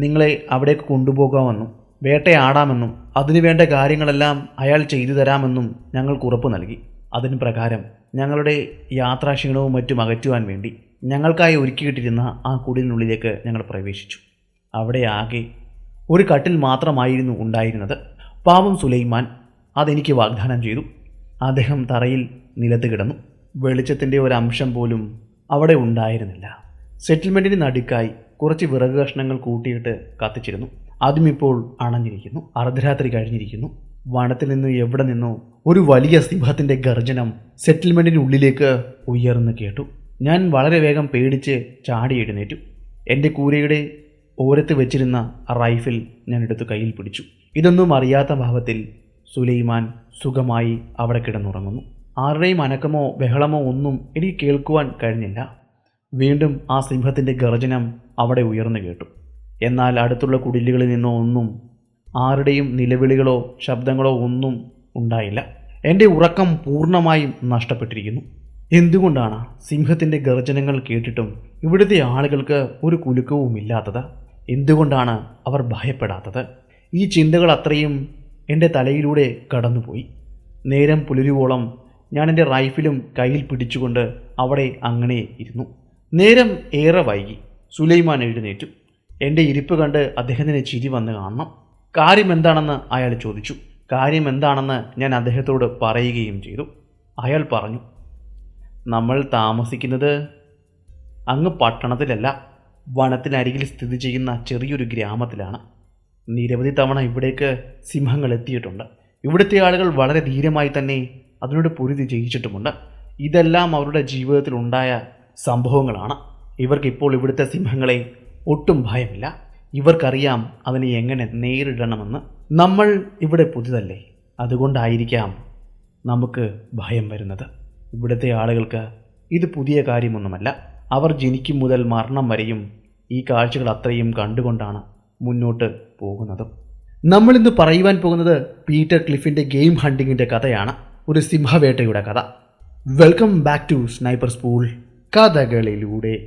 നിങ്ങളെ അവിടേക്ക് കൊണ്ടുപോകാമെന്നും വേട്ടയാടാമെന്നും അതിനുവേണ്ട കാര്യങ്ങളെല്ലാം അയാൾ ചെയ്തു തരാമെന്നും ഞങ്ങൾക്ക് ഉറപ്പ് നൽകി. അതിന് പ്രകാരം ഞങ്ങളുടെ യാത്രാക്ഷീണവും മറ്റും അകറ്റുവാൻ വേണ്ടി ഞങ്ങൾക്കായി ഒരുക്കിയിട്ടിരുന്ന ആ കുടിലിനുള്ളിലേക്ക് ഞങ്ങൾ പ്രവേശിച്ചു. അവിടെ ആകെ ഒരു കട്ടിൽ മാത്രമായിരുന്നു ഉണ്ടായിരുന്നത്. പാവം സുലൈമാൻ അതെനിക്ക് വാഗ്ദാനം ചെയ്തു. അദ്ദേഹം തറയിൽ നിലത്ത് കിടന്നു. വെളിച്ചത്തിൻ്റെ ഒരംശം പോലും അവിടെ ഉണ്ടായിരുന്നില്ല. സെറ്റിൽമെൻറ്റിന് നടുക്കായി കുറച്ച് വിറക് കഷ്ണങ്ങൾ കൂട്ടിയിട്ട് കത്തിച്ചിരുന്നു. അതും ഇപ്പോൾ അണഞ്ഞിരിക്കുന്നു. അർദ്ധരാത്രി കഴിഞ്ഞിരിക്കുന്നു. വനത്തിൽ നിന്ന് എവിടെ നിന്നോ ഒരു വലിയ സിംഹത്തിൻ്റെ ഗർജനം സെറ്റിൽമെൻറ്റിനുള്ളിലേക്ക് ഉയർന്നു കേട്ടു. ഞാൻ വളരെ വേഗം പേടിച്ച് ചാടി എഴുന്നേറ്റു. എൻ്റെ കൂരയുടെ ഓരത്ത് വെച്ചിരുന്ന റൈഫിൾ ഞാൻ എടുത്തു കയ്യിൽ പിടിച്ചു. ഇതൊന്നും അറിയാത്ത ഭാവത്തിൽ സുലൈമാൻ സുഖമായി അവിടെ കിടന്നുറങ്ങുന്നു. ആരുടെയും അനക്കമോ ബഹളമോ ഒന്നും എനിക്ക് കേൾക്കുവാൻ കഴിഞ്ഞില്ല. വീണ്ടും ആ സിംഹത്തിൻ്റെ ഗർജനം അവിടെ ഉയർന്നു കേട്ടു. എന്നാൽ അടുത്തുള്ള കുടിലുകളിൽ നിന്നോ ഒന്നും ആരുടെയും നിലവിളികളോ ശബ്ദങ്ങളോ ഒന്നും ഉണ്ടായില്ല. എൻ്റെ ഉറക്കം പൂർണ്ണമായും നഷ്ടപ്പെട്ടിരിക്കുന്നു. എന്തുകൊണ്ടാണ് സിംഹത്തിൻ്റെ ഗർജനങ്ങൾ കേട്ടിട്ടും ഇവിടുത്തെ ആളുകൾക്ക് ഒരു കുലുക്കവുമില്ലാത്തത്? എന്തുകൊണ്ടാണ് അവർ ഭയപ്പെടാത്തത്? ഈ ചിന്തകൾ അത്രയും എൻ്റെ തലയിലൂടെ കടന്നുപോയി. നേരം പുലരുവോളം ഞാൻ എൻ്റെ റൈഫിലും കയ്യിൽ പിടിച്ചുകൊണ്ട് അവിടെ അങ്ങനെ ഇരുന്നു. നേരം ഏറെ വൈകി. സുലൈമാൻ എഴുന്നേറ്റു. എൻ്റെ ഇരിപ്പ് കണ്ട് അദ്ദേഹത്തിന് ചിരി വന്ന് കാണണം. കാര്യം എന്താണെന്ന് അയാൾ ചോദിച്ചു. കാര്യം എന്താണെന്ന് ഞാൻ അദ്ദേഹത്തോട് പറയുകയും ചെയ്തു. അയാൾ പറഞ്ഞു, നമ്മൾ താമസിക്കുന്നത് അങ്ങ് പട്ടണത്തിലല്ല, വനത്തിനരികിൽ സ്ഥിതി ചെയ്യുന്ന ചെറിയൊരു ഗ്രാമത്തിലാണ്. നിരവധി തവണ ഇവിടേക്ക് സിംഹങ്ങൾ എത്തിയിട്ടുണ്ട്. ഇവിടുത്തെ ആളുകൾ വളരെ ധീരമായി തന്നെ അതിനോട് പൊരുതി ജയിച്ചിട്ടുമുണ്ട്. ഇതെല്ലാം അവരുടെ ജീവിതത്തിലുണ്ടായ സംഭവങ്ങളാണ്. ഇവർക്കിപ്പോൾ ഇവിടുത്തെ സിംഹങ്ങളെ ഒട്ടും ഭയമില്ല. ഇവർക്കറിയാം അതിനെ എങ്ങനെ നേരിടണമെന്ന്. നമ്മൾ ഇവിടെ പുതുതല്ലേ, അതുകൊണ്ടായിരിക്കാം നമുക്ക് ഭയം വരുന്നത്. ഇവിടുത്തെ ആളുകൾക്ക് ഇത് പുതിയ കാര്യമൊന്നുമല്ല. അവർ ജനിക്കും മുതൽ മരണം വരെയും ഈ കാഴ്ചകൾ അത്രയും കണ്ടുകൊണ്ടാണ് മുന്നോട്ട് പോകുന്നതും. നമ്മളിന്ന് പറയുവാൻ പോകുന്നത് പീറ്റർ ക്ലിഫിൻ്റെ ഗെയിം ഹണ്ടിങ്ങിൻ്റെ കഥയാണ്. ഒരു സിംഹവേട്ടയുടെ കഥ. Welcome back to sniper school കഥകളിലൂടെ.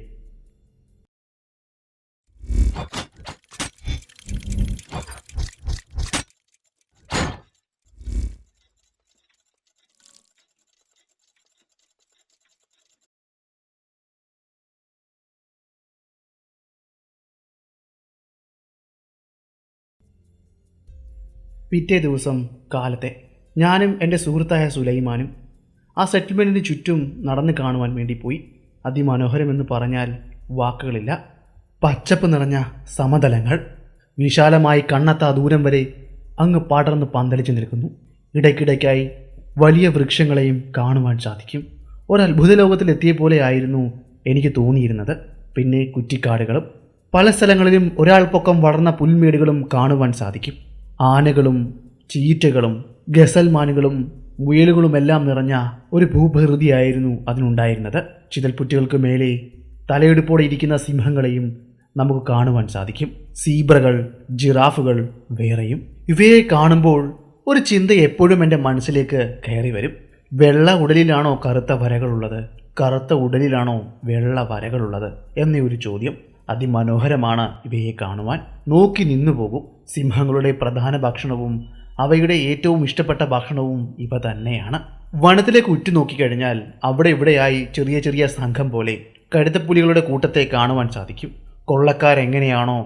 പിറ്റേ ദിവസം കാലത്തെ ഞാനും എൻ്റെ സുഹൃത്തായ സുലൈമാനും ആ സെറ്റിൽമെൻറ്റിന് ചുറ്റും നടന്നു കാണുവാൻ വേണ്ടി പോയി. അതിമനോഹരമെന്ന് പറഞ്ഞാൽ വാക്കുകളില്ല. പച്ചപ്പ് നിറഞ്ഞ സമതലങ്ങൾ വിശാലമായി കണ്ണെത്താ ദൂരം വരെ അങ്ങ് പടർന്ന് പന്തലിച്ചു നിൽക്കുന്നു. ഇടയ്ക്കിടയ്ക്കായി വലിയ വൃക്ഷങ്ങളെയും കാണുവാൻ സാധിക്കും. ഒരത്ഭുത ലോകത്തിലെത്തിയ പോലെ ആയിരുന്നു എനിക്ക് തോന്നിയിരുന്നത്. പിന്നെ കുറ്റിക്കാടുകളും പല സ്ഥലങ്ങളിലും ഒരാൾ പൊക്കം വളർന്ന പുൽമേടുകളും കാണുവാൻ സാധിക്കും. ആനകളും ചീറ്റകളും ഗസൽമാനുകളും മുയലുകളുമെല്ലാം നിറഞ്ഞ ഒരു ഭൂപ്രകൃതിയായിരുന്നു അതിനുണ്ടായിരുന്നത്. ചിതൽപ്പുറ്റുകൾക്ക് മേലെ തലയെടുപ്പോടെ ഇരിക്കുന്ന സിംഹങ്ങളെയും നമുക്ക് കാണുവാൻ സാധിക്കും. സീബ്രകൾ, ജിറാഫുകൾ വേറെയും. ഇവയെ കാണുമ്പോൾ ഒരു ചിന്ത എപ്പോഴും എൻ്റെ മനസ്സിലേക്ക് കയറി വരും. വെള്ള ഉടലിലാണോ കറുത്ത വരകളുള്ളത്, കറുത്ത ഉടലിലാണോ വെള്ള വരകളുള്ളത് എന്നൊരു ചോദ്യം. അതിമനോഹരമാണ് ഇവയെ കാണുവാൻ. നോക്കി നിന്നു പോകും. സിംഹങ്ങളുടെ പ്രധാന ഭക്ഷണവും അവയുടെ ഏറ്റവും ഇഷ്ടപ്പെട്ട ഭക്ഷണവും ഇവ തന്നെയാണ്. വനത്തിലേക്ക് ഉറ്റുനോക്കിക്കഴിഞ്ഞാൽ അവിടെ ഇവിടെയായി ചെറിയ ചെറിയ സംഘം പോലെ കഴുതപ്പുലികളുടെ കൂട്ടത്തെ കാണുവാൻ സാധിക്കും. കൊള്ളക്കാരെങ്ങനെയാണോ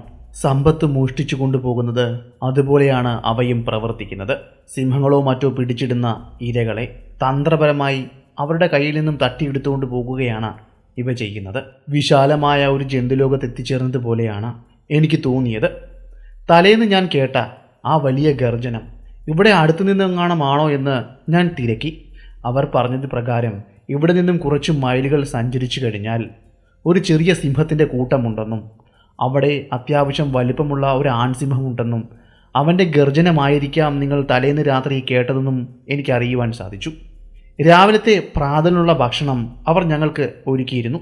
സമ്പത്ത് മോഷ്ടിച്ചു കൊണ്ടുപോകുന്നത് അതുപോലെയാണ് അവയും പ്രവർത്തിക്കുന്നത്. സിംഹങ്ങളോ മറ്റോ പിടിച്ചിടുന്ന ഇരകളെ തന്ത്രപരമായി അവരുടെ കയ്യിൽ നിന്നും തട്ടിയെടുത്തുകൊണ്ട് പോകുകയാണ് ഇവ ചെയ്യുന്നത്. വിശാലമായ ഒരു ജന്തുലോകത്ത് എത്തിച്ചേർന്നതുപോലെയാണ് എനിക്ക് തോന്നിയത്. തലേന്ന് ഞാൻ കേട്ട ആ വലിയ ഗർജനം ഇവിടെ അടുത്തു നിന്നെങ്ങാണമാണോ എന്ന് ഞാൻ തിരക്കി. അവർ പറഞ്ഞത് പ്രകാരം ഇവിടെ നിന്നും കുറച്ച് മൈലുകൾ സഞ്ചരിച്ചു കഴിഞ്ഞാൽ ഒരു ചെറിയ സിംഹത്തിൻ്റെ കൂട്ടമുണ്ടെന്നും അവിടെ അത്യാവശ്യം വലിപ്പമുള്ള ഒരു ആൺസിംഹമുണ്ടെന്നും അവൻ്റെ ഗർജനമായിരിക്കാം നിങ്ങൾ തലേന്ന് രാത്രി കേട്ടതെന്നും എനിക്കറിയുവാൻ സാധിച്ചു. രാവിലത്തെ പ്രാതലിനുള്ള ഭക്ഷണം അവർ ഞങ്ങൾക്ക് ഒരുക്കിയിരുന്നു.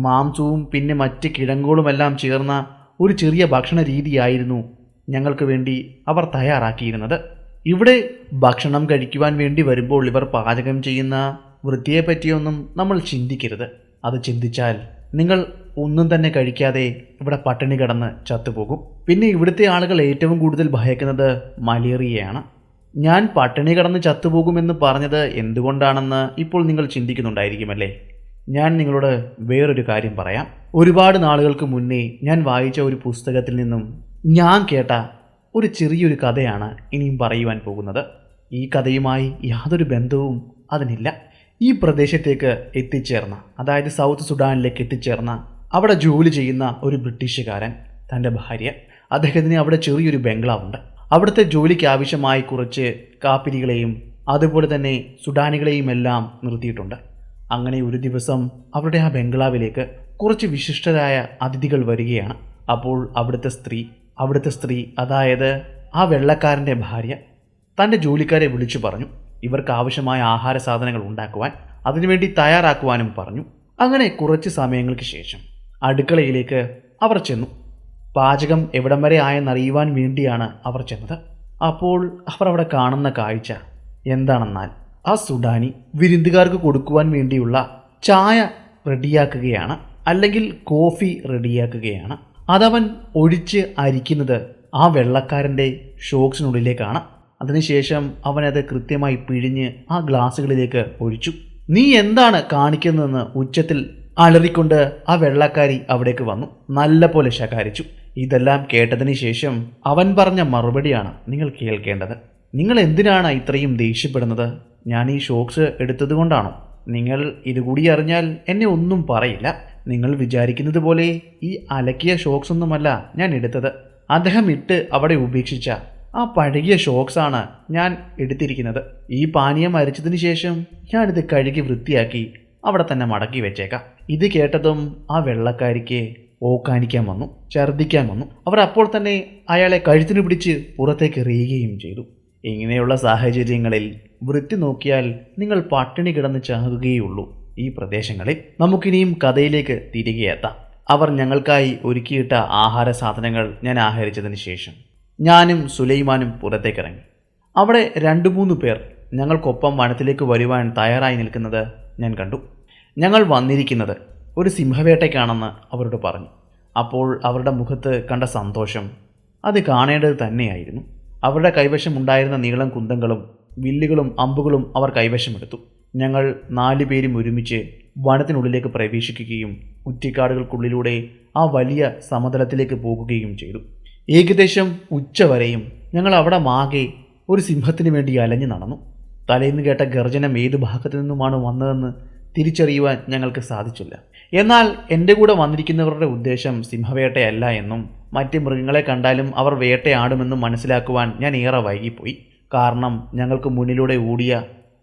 മാംസവും പിന്നെ മറ്റ് കിഴങ്ങുകളുമെല്ലാം ചേർന്ന ഒരു ചെറിയ ഭക്ഷണ രീതിയായിരുന്നു ഞങ്ങൾക്ക് വേണ്ടി അവർ തയ്യാറാക്കിയിരുന്നത്. ഇവിടെ ഭക്ഷണം കഴിക്കുവാൻ വേണ്ടി വരുമ്പോൾ ഇവർ പാചകം ചെയ്യുന്ന വൃത്തിയെപ്പറ്റിയൊന്നും നമ്മൾ ചിന്തിക്കരുത്. അത് ചിന്തിച്ചാൽ നിങ്ങൾ ഒന്നും തന്നെ കഴിക്കാതെ ഇവിടെ പട്ടിണി കിടന്ന് ചത്തുപോകും. പിന്നെ ഇവിടുത്തെ ആളുകൾ ഏറ്റവും കൂടുതൽ ഭയക്കുന്നത് മലേറിയയാണ്. ഞാൻ പട്ടിണി കിടന്ന് ചത്തുപോകുമെന്ന് പറഞ്ഞത് എന്തുകൊണ്ടാണെന്ന് ഇപ്പോൾ നിങ്ങൾ ചിന്തിക്കുന്നുണ്ടായിരിക്കുമല്ലേ? ഞാൻ നിങ്ങളോട് വേറൊരു കാര്യം പറയാം. ഒരുപാട് നാളുകൾക്ക് മുന്നേ ഞാൻ വായിച്ച ഒരു പുസ്തകത്തിൽ നിന്നും ഞാൻ കേട്ട ഒരു ചെറിയൊരു കഥയാണ് ഇനിയും പറയുവാൻ പോകുന്നത്. ഈ കഥയുമായി യാതൊരു ബന്ധവും അതിനില്ല. ഈ പ്രദേശത്തേക്ക് എത്തിച്ചേർന്ന, അതായത് സൗത്ത് സുഡാനിലേക്ക് എത്തിച്ചേർന്ന, അവിടെ ജോലി ചെയ്യുന്ന ഒരു ബ്രിട്ടീഷുകാരൻ, തൻ്റെ ഭാര്യ, അദ്ദേഹത്തിന് അവിടെ ചെറിയൊരു ബംഗ്ലാവുണ്ട്. അവിടുത്തെ ജോലിക്ക് ആവശ്യമായി കുറച്ച് കാപ്പിരികളെയും അതുപോലെ തന്നെ സുഡാനികളെയും എല്ലാം നിർത്തിയിട്ടുണ്ട്. അങ്ങനെ ഒരു ദിവസം അവരുടെ ആ ബംഗ്ലാവിലേക്ക് കുറച്ച് വിശിഷ്ടരായ അതിഥികൾ വരികയാണ്. അപ്പോൾ അവിടുത്തെ സ്ത്രീ അതായത് ആ വെള്ളക്കാരൻ്റെ ഭാര്യ തൻ്റെ ജോലിക്കാരെ വിളിച്ചു പറഞ്ഞു ഇവർക്ക് ആവശ്യമായ ആഹാര സാധനങ്ങൾ ഉണ്ടാക്കുവാൻ, അതിനുവേണ്ടി തയ്യാറാക്കുവാനും പറഞ്ഞു. അങ്ങനെ കുറച്ച് സമയങ്ങൾക്ക് ശേഷം അടുക്കളയിലേക്ക് അവർ ചെന്നു. പാചകം എവിടം വരെ ആയെന്നറിയുവാൻ വേണ്ടിയാണ് അവർ ചെന്നത്. അപ്പോൾ അവർ അവിടെ കാണുന്ന കാഴ്ച എന്താണെന്നാൽ ആ സുഡാനി വിരുന്നുകാർക്ക് കൊടുക്കുവാൻ വേണ്ടിയുള്ള ചായ റെഡിയാക്കുകയാണ്, അല്ലെങ്കിൽ കോഫി റെഡിയാക്കുകയാണ്. അതവൻ ഒഴിച്ച് അരിക്കുന്നത് ആ വെള്ളക്കാരൻ്റെ ഷോക്സിനുള്ളിലേക്കാണ്. അതിനുശേഷം അവനത് കൃത്യമായി പിഴിഞ്ഞ് ആ ഗ്ലാസ്സുകളിലേക്ക് ഒഴിച്ചു. നീ എന്താണ് കാണിക്കുന്നതെന്ന് ഉച്ചത്തിൽ അലറിക്കൊണ്ട് ആ വെള്ളക്കാരി അവിടേക്ക് വന്നു. നല്ല പോലെ ശകാരിച്ചു. ഇതെല്ലാം കേട്ടതിന് ശേഷം അവൻ പറഞ്ഞ മറുപടിയാണ് നിങ്ങൾ കേൾക്കേണ്ടത്. നിങ്ങൾ എന്തിനാണ് ഇത്രയും ദേഷ്യപ്പെടുന്നത്? ഞാൻ ഈ ഷോക്സ് എടുത്തത് കൊണ്ടാണോ? നിങ്ങൾ ഇതുകൂടി അറിഞ്ഞാൽ എന്നെ ഒന്നും പറയില്ല. നിങ്ങൾ വിചാരിക്കുന്നത് പോലെ ഈ അലക്കിയ ഷോക്സ് ഒന്നുമല്ല ഞാൻ എടുത്തത്. അദ്ദേഹം ഇട്ട് അവിടെ ഉപേക്ഷിച്ച ആ പഴകിയ ഷോക്സാണ് ഞാൻ എടുത്തിരിക്കുന്നത്. ഈ പാനീയം അരിച്ചതിന് ശേഷം ഞാനിത് കഴുകി വൃത്തിയാക്കി അവിടെ തന്നെ മടക്കി വെച്ചേക്കാം. ഇത് കേട്ടതും ആ വെള്ളക്കാരിക്ക് ഓക്കാനിക്കാൻ വന്നു, ഛർദ്ദിക്കാൻ വന്നു. അവർ അപ്പോൾ തന്നെ അയാളെ കഴുത്തിന് പിടിച്ച് പുറത്തേക്ക് എറിയുകയും ചെയ്തു. ഇങ്ങനെയുള്ള സാഹചര്യങ്ങളിൽ വൃത്തി നോക്കിയാൽ നിങ്ങൾ പട്ടിണി കിടന്ന് ചാകുകയുള്ളൂ. ഈ പ്രദേശങ്ങളിൽ നമുക്കിനിയും കഥയിലേക്ക് തിരികെ എത്താം. അവർ ഞങ്ങൾക്കായി ഒരുക്കിയിട്ട ആഹാര സാധനങ്ങൾ ഞാൻ ആഹരിച്ചതിന് ശേഷം ഞാനും സുലൈമാനും പുറത്തേക്കിറങ്ങി. അവിടെ 2-3 പേർ ഞങ്ങൾക്കൊപ്പം വനത്തിലേക്ക് വരുവാൻ തയ്യാറായി നിൽക്കുന്നത് ഞാൻ കണ്ടു. ഞങ്ങൾ വന്നിരിക്കുന്നത് ഒരു സിംഹവേട്ടയ്ക്കാണെന്ന് അവരോട് പറഞ്ഞു. അപ്പോൾ അവരുടെ മുഖത്ത് കണ്ട സന്തോഷം അത് കാണേണ്ടത് തന്നെയായിരുന്നു. അവരുടെ കൈവശമുണ്ടായിരുന്ന നീളം കുന്തങ്ങളും വില്ലുകളും അമ്പുകളും അവർ കൈവശമെടുത്തു. ഞങ്ങൾ 4 പേരും ഒരുമിച്ച് വനത്തിനുള്ളിലേക്ക് പ്രവേശിക്കുകയും കുറ്റിക്കാടുകൾക്കുള്ളിലൂടെ ആ വലിയ സമതലത്തിലേക്ക് പോകുകയും ചെയ്തു. ഏകദേശം ഉച്ചവരെയും ഞങ്ങൾ അവിടെ മാകെ ഒരു സിംഹത്തിന് വേണ്ടി അലഞ്ഞു നടന്നു. തലേന്ന് കേട്ട ഗർജനം ഏത് ഭാഗത്തു നിന്നുമാണ് വന്നതെന്ന് തിരിച്ചറിയുവാൻ ഞങ്ങൾക്ക് സാധിച്ചില്ല. എന്നാൽ എൻ്റെ കൂടെ വന്നിരിക്കുന്നവരുടെ ഉദ്ദേശം സിംഹവേട്ടയല്ല എന്നും മറ്റ് മൃഗങ്ങളെ കണ്ടാലും അവർ വേട്ടയാടുമെന്നും മനസ്സിലാക്കുവാൻ ഞാൻ ഏറെ വൈകിപ്പോയി. കാരണം ഞങ്ങൾക്ക് മുന്നിലൂടെ ഓടിയ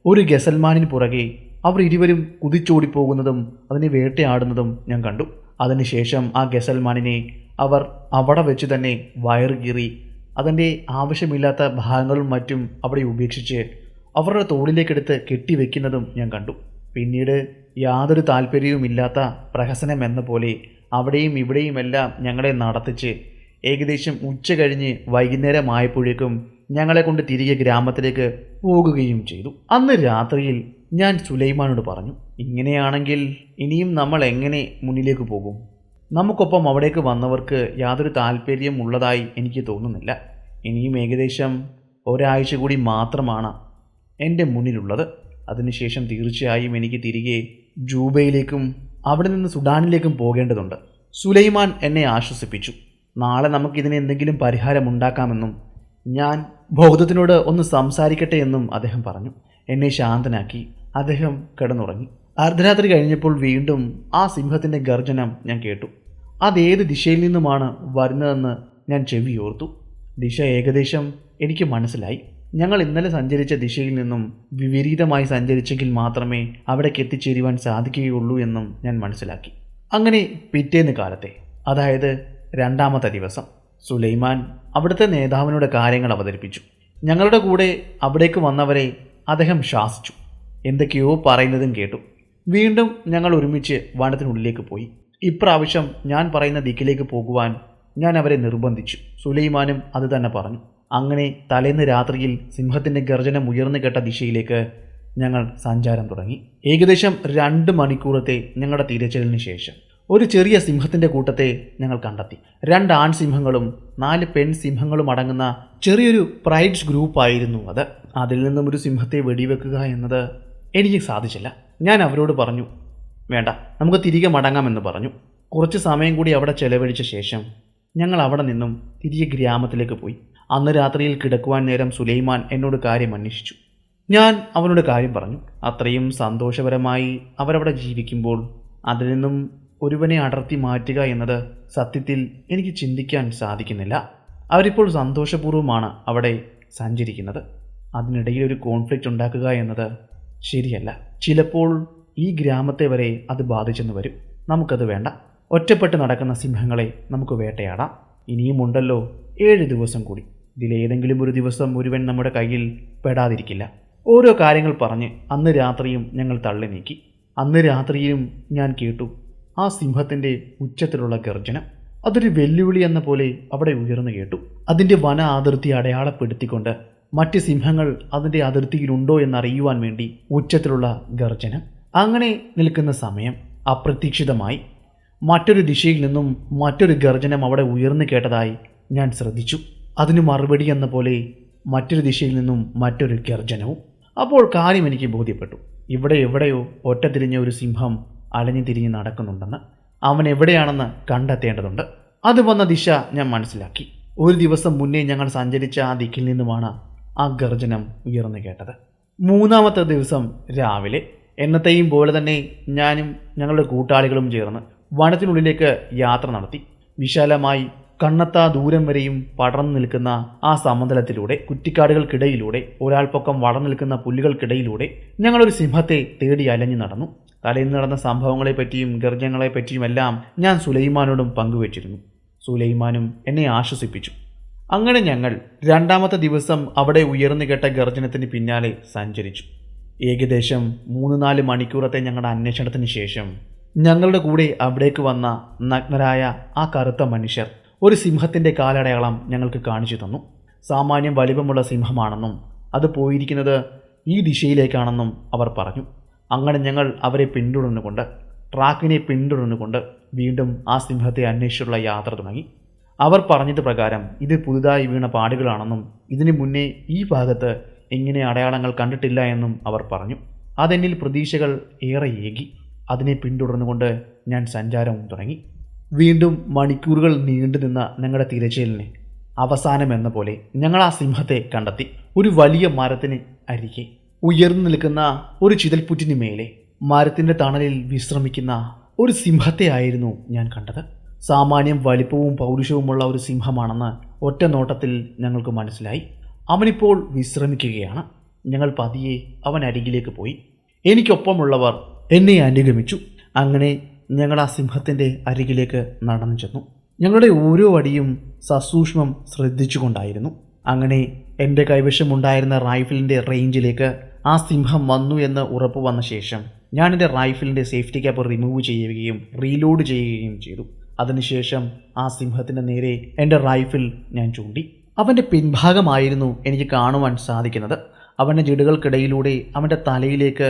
ഒരു ഗസൽമാനിന് പുറകെ അവർ ഇരുവരും കുതിച്ചോടിപ്പോകുന്നതും അതിനെ വേട്ടയാടുന്നതും ഞാൻ കണ്ടു. അതിനുശേഷം ആ ഗസൽമാനിനെ അവർ അവിടെ വെച്ച് തന്നെ വയറുകീറി അതിൻ്റെ ആവശ്യമില്ലാത്ത ഭാഗങ്ങളും മറ്റും അവിടെ ഉപേക്ഷിച്ച് അവരുടെ തോളിലേക്കെടുത്ത് കെട്ടിവെക്കുന്നതും ഞാൻ കണ്ടു. പിന്നീട് യാതൊരു താല്പര്യവുമില്ലാത്ത പ്രഹസനം എന്ന പോലെ അവിടെയും ഇവിടെയുമെല്ലാം ഞങ്ങളെ നടത്തിച്ച് ഏകദേശം ഉച്ച കഴിഞ്ഞ് വൈകുന്നേരമായപ്പോഴേക്കും ഞങ്ങളെ കൊണ്ട് തിരികെ ഗ്രാമത്തിലേക്ക് പോകുകയും ചെയ്തു. അന്ന് രാത്രിയിൽ ഞാൻ സുലൈമാനോട് പറഞ്ഞു, ഇങ്ങനെയാണെങ്കിൽ ഇനിയും നമ്മൾ എങ്ങനെ മുന്നിലേക്ക് പോകും? നമുക്കൊപ്പം അവിടേക്ക് വന്നവർക്ക് യാതൊരു താല്പര്യം ഉള്ളതായി എനിക്ക് തോന്നുന്നില്ല. ഇനിയും ഏകദേശം ഒരാഴ്ച കൂടി മാത്രമാണ് എൻ്റെ മുന്നിലുള്ളത്. അതിനുശേഷം തീർച്ചയായും എനിക്ക് തിരികെ ജൂബയിലേക്കും അവിടെ നിന്ന് സുഡാനിലേക്കും പോകേണ്ടതുണ്ട്. സുലൈമാൻ എന്നെ ആശ്വസിപ്പിച്ചു. നാളെ നമുക്കിതിന് എന്തെങ്കിലും പരിഹാരമുണ്ടാക്കാമെന്നും ഞാൻ ബൗദ്ധത്തിനോട് ഒന്ന് സംസാരിക്കട്ടെ എന്നും അദ്ദേഹം പറഞ്ഞു. എന്നെ ശാന്തനാക്കി അദ്ദേഹം കിടന്നുറങ്ങി. അർദ്ധരാത്രി കഴിഞ്ഞപ്പോൾ വീണ്ടും ആ സിംഹത്തിൻ്റെ ഗർജനം ഞാൻ കേട്ടു. അതേത് ദിശയിൽ നിന്നുമാണ് വരുന്നതെന്ന് ഞാൻ ചെവിയോർത്തു. ദിശ ഏകദേശം എനിക്ക് മനസ്സിലായി. ഞങ്ങൾ ഇന്നലെ സഞ്ചരിച്ച ദിശയിൽ നിന്നും വിപരീതമായി സഞ്ചരിച്ചെങ്കിൽ മാത്രമേ അവിടേക്ക് എത്തിച്ചേരുവാൻ സാധിക്കുകയുള്ളൂ എന്നും ഞാൻ മനസ്സിലാക്കി. അങ്ങനെ പിറ്റേന്ന് കാലത്തെ, അതായത് 2ാമത്തെ ദിവസം, സുലൈമാൻ അവിടുത്തെ നേതാവിനോട് കാര്യങ്ങൾ അവതരിപ്പിച്ചു. ഞങ്ങളുടെ കൂടെ അവിടേക്ക് വന്നവരെ അദ്ദേഹം ശാസിച്ചു. എന്തൊക്കെയോ പറയുന്നതും കേട്ടു. വീണ്ടും ഞങ്ങൾ ഒരുമിച്ച് വനത്തിനുള്ളിലേക്ക് പോയി. ഇപ്രാവശ്യം ഞാൻ പറയുന്ന ദിക്കിലേക്ക് പോകുവാൻ ഞാൻ അവരെ നിർബന്ധിച്ചു. സുലൈമാനും അത് തന്നെ പറഞ്ഞു. അങ്ങനെ തലേന്ന് രാത്രിയിൽ സിംഹത്തിൻ്റെ ഗർജനം ഉയർന്നു കേട്ട ദിശയിലേക്ക് ഞങ്ങൾ സഞ്ചാരം തുടങ്ങി. ഏകദേശം 2 മണിക്കൂറത്തെ ഞങ്ങളുടെ തിരച്ചിലിന് ശേഷം ഒരു ചെറിയ സിംഹത്തിൻ്റെ കൂട്ടത്തെ ഞങ്ങൾ കണ്ടെത്തി. 2 ആൺസിംഹങ്ങളും 4 പെൺസിംഹങ്ങളും അടങ്ങുന്ന ചെറിയൊരു പ്രൈഡ്സ് ഗ്രൂപ്പായിരുന്നു അത്. അതിൽ നിന്നും ഒരു സിംഹത്തെ വെടിവെക്കുക എന്നത് എനിക്ക് സാധിച്ചില്ല. ഞാൻ അവരോട് പറഞ്ഞു, വേണ്ട, നമുക്ക് തിരികെ മടങ്ങാമെന്ന് പറഞ്ഞു. കുറച്ച് സമയം കൂടി അവിടെ ചെലവഴിച്ച ശേഷം ഞങ്ങൾ അവിടെ നിന്നും തിരികെ ഗ്രാമത്തിലേക്ക് പോയി. അന്ന് രാത്രിയിൽ കിടക്കുവാൻ നേരം സുലൈമാൻ എന്നോട് കാര്യം അന്വേഷിച്ചു. ഞാൻ അവനോട് കാര്യം പറഞ്ഞു. അത്രയും സന്തോഷപരമായി അവരവിടെ ജീവിക്കുമ്പോൾ അതിൽ നിന്നും ഒരുവനെ അടർത്തി മാറ്റുക എന്നത് സത്യത്തിൽ എനിക്ക് ചിന്തിക്കാൻ സാധിക്കുന്നില്ല. അവരിപ്പോൾ സന്തോഷപൂർവ്വമാണ് അവിടെ സഞ്ചരിക്കുന്നത്. അതിനിടയിൽ ഒരു കോൺഫ്ലിക്റ്റ് ഉണ്ടാക്കുക എന്നത് ശരിയല്ല. ചിലപ്പോൾ ഈ ഗ്രാമത്തെ വരെ അത് ബാധിച്ചെന്ന് വരും. നമുക്കത് വേണ്ട. ഒറ്റപ്പെട്ട് നടക്കുന്ന സിംഹങ്ങളെ നമുക്ക് വേട്ടയാടാം. ഇനിയും ഉണ്ടല്ലോ 7 ദിവസം കൂടി. ഇതിലേതെങ്കിലും ഒരു ദിവസം ഒരുവൻ നമ്മുടെ കയ്യിൽ പെടാതിരിക്കില്ല. ഓരോ കാര്യങ്ങൾ പറഞ്ഞ് അന്ന് രാത്രിയും ഞങ്ങൾ തള്ളി നീക്കി. അന്ന് രാത്രിയും ഞാൻ കേട്ടു ആ സിംഹത്തിൻ്റെ ഉച്ചത്തിലുള്ള ഗർജനം. അതൊരു വെല്ലുവിളി എന്ന പോലെ അവിടെ ഉയർന്നു കേട്ടു. അതിൻ്റെ വന അതിർത്തി അടയാളപ്പെടുത്തിക്കൊണ്ട് മറ്റ് സിംഹങ്ങൾ അതിൻ്റെ അതിർത്തിയിലുണ്ടോ എന്നറിയുവാൻ വേണ്ടി ഉച്ചത്തിലുള്ള ഗർജനം. അങ്ങനെ നിൽക്കുന്ന സമയം അപ്രതീക്ഷിതമായി മറ്റൊരു ദിശയിൽ നിന്നും മറ്റൊരു ഗർജനം അവിടെ ഉയർന്നു കേട്ടതായി ഞാൻ ശ്രദ്ധിച്ചു. അതിനു മറുപടി എന്ന പോലെ മറ്റൊരു ദിശയിൽ നിന്നും മറ്റൊരു ഗർജനവും. അപ്പോൾ കാര്യം എനിക്ക് ബോധ്യപ്പെട്ടു. ഇവിടെ എവിടെയോ ഒറ്റതിരിഞ്ഞ ഒരു സിംഹം അലഞ്ഞു തിരിഞ്ഞ് നടക്കുന്നുണ്ടെന്ന്. അവൻ എവിടെയാണെന്ന് കണ്ടെത്തേണ്ടതുണ്ട്. അത് വന്ന ദിശ ഞാൻ മനസ്സിലാക്കി. ഒരു ദിവസം മുന്നേ ഞങ്ങൾ സഞ്ചരിച്ച ആ ദിക്കിൽ നിന്നുമാണ് ആ ഗർജനം ഉയർന്നു കേട്ടത്. 3-ാമത്തെ ദിവസം രാവിലെ എന്നത്തെയും പോലെ തന്നെ ഞാനും ഞങ്ങളുടെ കൂട്ടാളികളും ചേർന്ന് വനത്തിനുള്ളിലേക്ക് യാത്ര നടത്തി. വിശാലമായി കണ്ണെത്താ ദൂരം വരെയും പടർന്നു നിൽക്കുന്ന ആ സമതലത്തിലൂടെ, കുറ്റിക്കാടുകൾക്കിടയിലൂടെ, ഒരാൾ പൊക്കം വളർന്നു നിൽക്കുന്ന പുല്ലുകൾക്കിടയിലൂടെ ഞങ്ങളൊരു സിംഹത്തെ തേടി അലഞ്ഞു നടന്നു. തലേന്ന് നടന്ന സംഭവങ്ങളെപ്പറ്റിയും ഗർജനങ്ങളെപ്പറ്റിയുമെല്ലാം ഞാൻ സുലൈമാനോടും പങ്കുവച്ചിരുന്നു. സുലൈമാനും എന്നെ ആശ്വസിപ്പിച്ചു. അങ്ങനെ ഞങ്ങൾ 2-ാമത്തെ ദിവസം അവിടെ ഉയർന്നു കേട്ട ഗർജനത്തിന് പിന്നാലെ സഞ്ചരിച്ചു. ഏകദേശം 3-4 മണിക്കൂറത്തെ ഞങ്ങളുടെ അന്വേഷണത്തിന് ശേഷം ഞങ്ങളുടെ കൂടെ അവിടേക്ക് വന്ന നഗ്നരായ ആ കറുത്ത മനുഷ്യർ ഒരു സിംഹത്തിൻ്റെ കാലടയാളം ഞങ്ങൾക്ക് കാണിച്ചു തന്നു. സാമാന്യം വലിപ്പമുള്ള സിംഹമാണെന്നും അത് പോയിരിക്കുന്നത് ഈ ദിശയിലേക്കാണെന്നും അവർ പറഞ്ഞു. അങ്ങനെ ഞങ്ങൾ അവരെ ട്രാക്കിനെ പിന്തുടർന്നുകൊണ്ട് വീണ്ടും ആ സിംഹത്തെ അന്വേഷിച്ചുള്ള യാത്ര തുടങ്ങി. അവർ പറഞ്ഞത് പ്രകാരം ഇത് പുതുതായി വീണ പാടുകളാണെന്നും ഇതിനു മുന്നേ ഈ ഭാഗത്ത് ഇങ്ങനെ അടയാളങ്ങൾ കണ്ടിട്ടില്ല എന്നും അവർ പറഞ്ഞു. അതെന്നിൽ പ്രതീക്ഷകൾ ഏറെ ഏകി. അതിനെ പിന്തുടർന്നുകൊണ്ട് ഞാൻ സഞ്ചാരവും തുടങ്ങി. വീണ്ടും മണിക്കൂറുകൾ നീണ്ടുനിന്ന ഞങ്ങളുടെ തിരച്ചിലിന് അവസാനം എന്ന പോലെ ഞങ്ങൾ ആ സിംഹത്തെ കണ്ടെത്തി. ഒരു വലിയ മരത്തിന് അരികെ ഉയർന്നു നിൽക്കുന്ന ഒരു ചിതൽപ്പുറ്റിന് മേലെ മരത്തിൻ്റെ തണലിൽ വിശ്രമിക്കുന്ന ഒരു സിംഹത്തെ ആയിരുന്നു ഞാൻ കണ്ടത്. സാമാന്യം വലിപ്പവും പൗരുഷവുമുള്ള ഒരു സിംഹമാണെന്ന് ഒറ്റ നോട്ടത്തിൽ ഞങ്ങൾക്ക് മനസ്സിലായി. അവനിപ്പോൾ വിശ്രമിക്കുകയാണ്. ഞങ്ങൾ പതിയെ അവൻ അരികിലേക്ക് പോയി. എനിക്കൊപ്പമുള്ളവർ എന്നെ അനുഗമിച്ചു. അങ്ങനെ ഞങ്ങൾ ആ സിംഹത്തിൻ്റെ അരികിലേക്ക് നടന്നു ചെന്നു. ഞങ്ങളുടെ ഓരോ അടിയും സസൂക്ഷ്മം ശ്രദ്ധിച്ചുകൊണ്ടായിരുന്നു. അങ്ങനെ എൻ്റെ കൈവശമുണ്ടായിരുന്ന റൈഫിലിൻ്റെ റേഞ്ചിലേക്ക് ആ സിംഹം വന്നു എന്ന് ഉറപ്പ് വന്ന ശേഷം ഞാൻ എൻ്റെ റൈഫിലിൻ്റെ സേഫ്റ്റി ക്യാപ്പ് റിമൂവ് ചെയ്യുകയും റീലോഡ് ചെയ്യുകയും ചെയ്തു. അതിനുശേഷം ആ സിംഹത്തിൻ്റെ നേരെ എൻ്റെ റൈഫിൽ ഞാൻ ചൂണ്ടി. അവൻ്റെ പിൻഭാഗമായിരുന്നു എനിക്ക് കാണുവാൻ സാധിക്കുന്നത്. അവൻ്റെ ജടുകൾക്കിടയിലൂടെ അവൻ്റെ തലയിലേക്ക്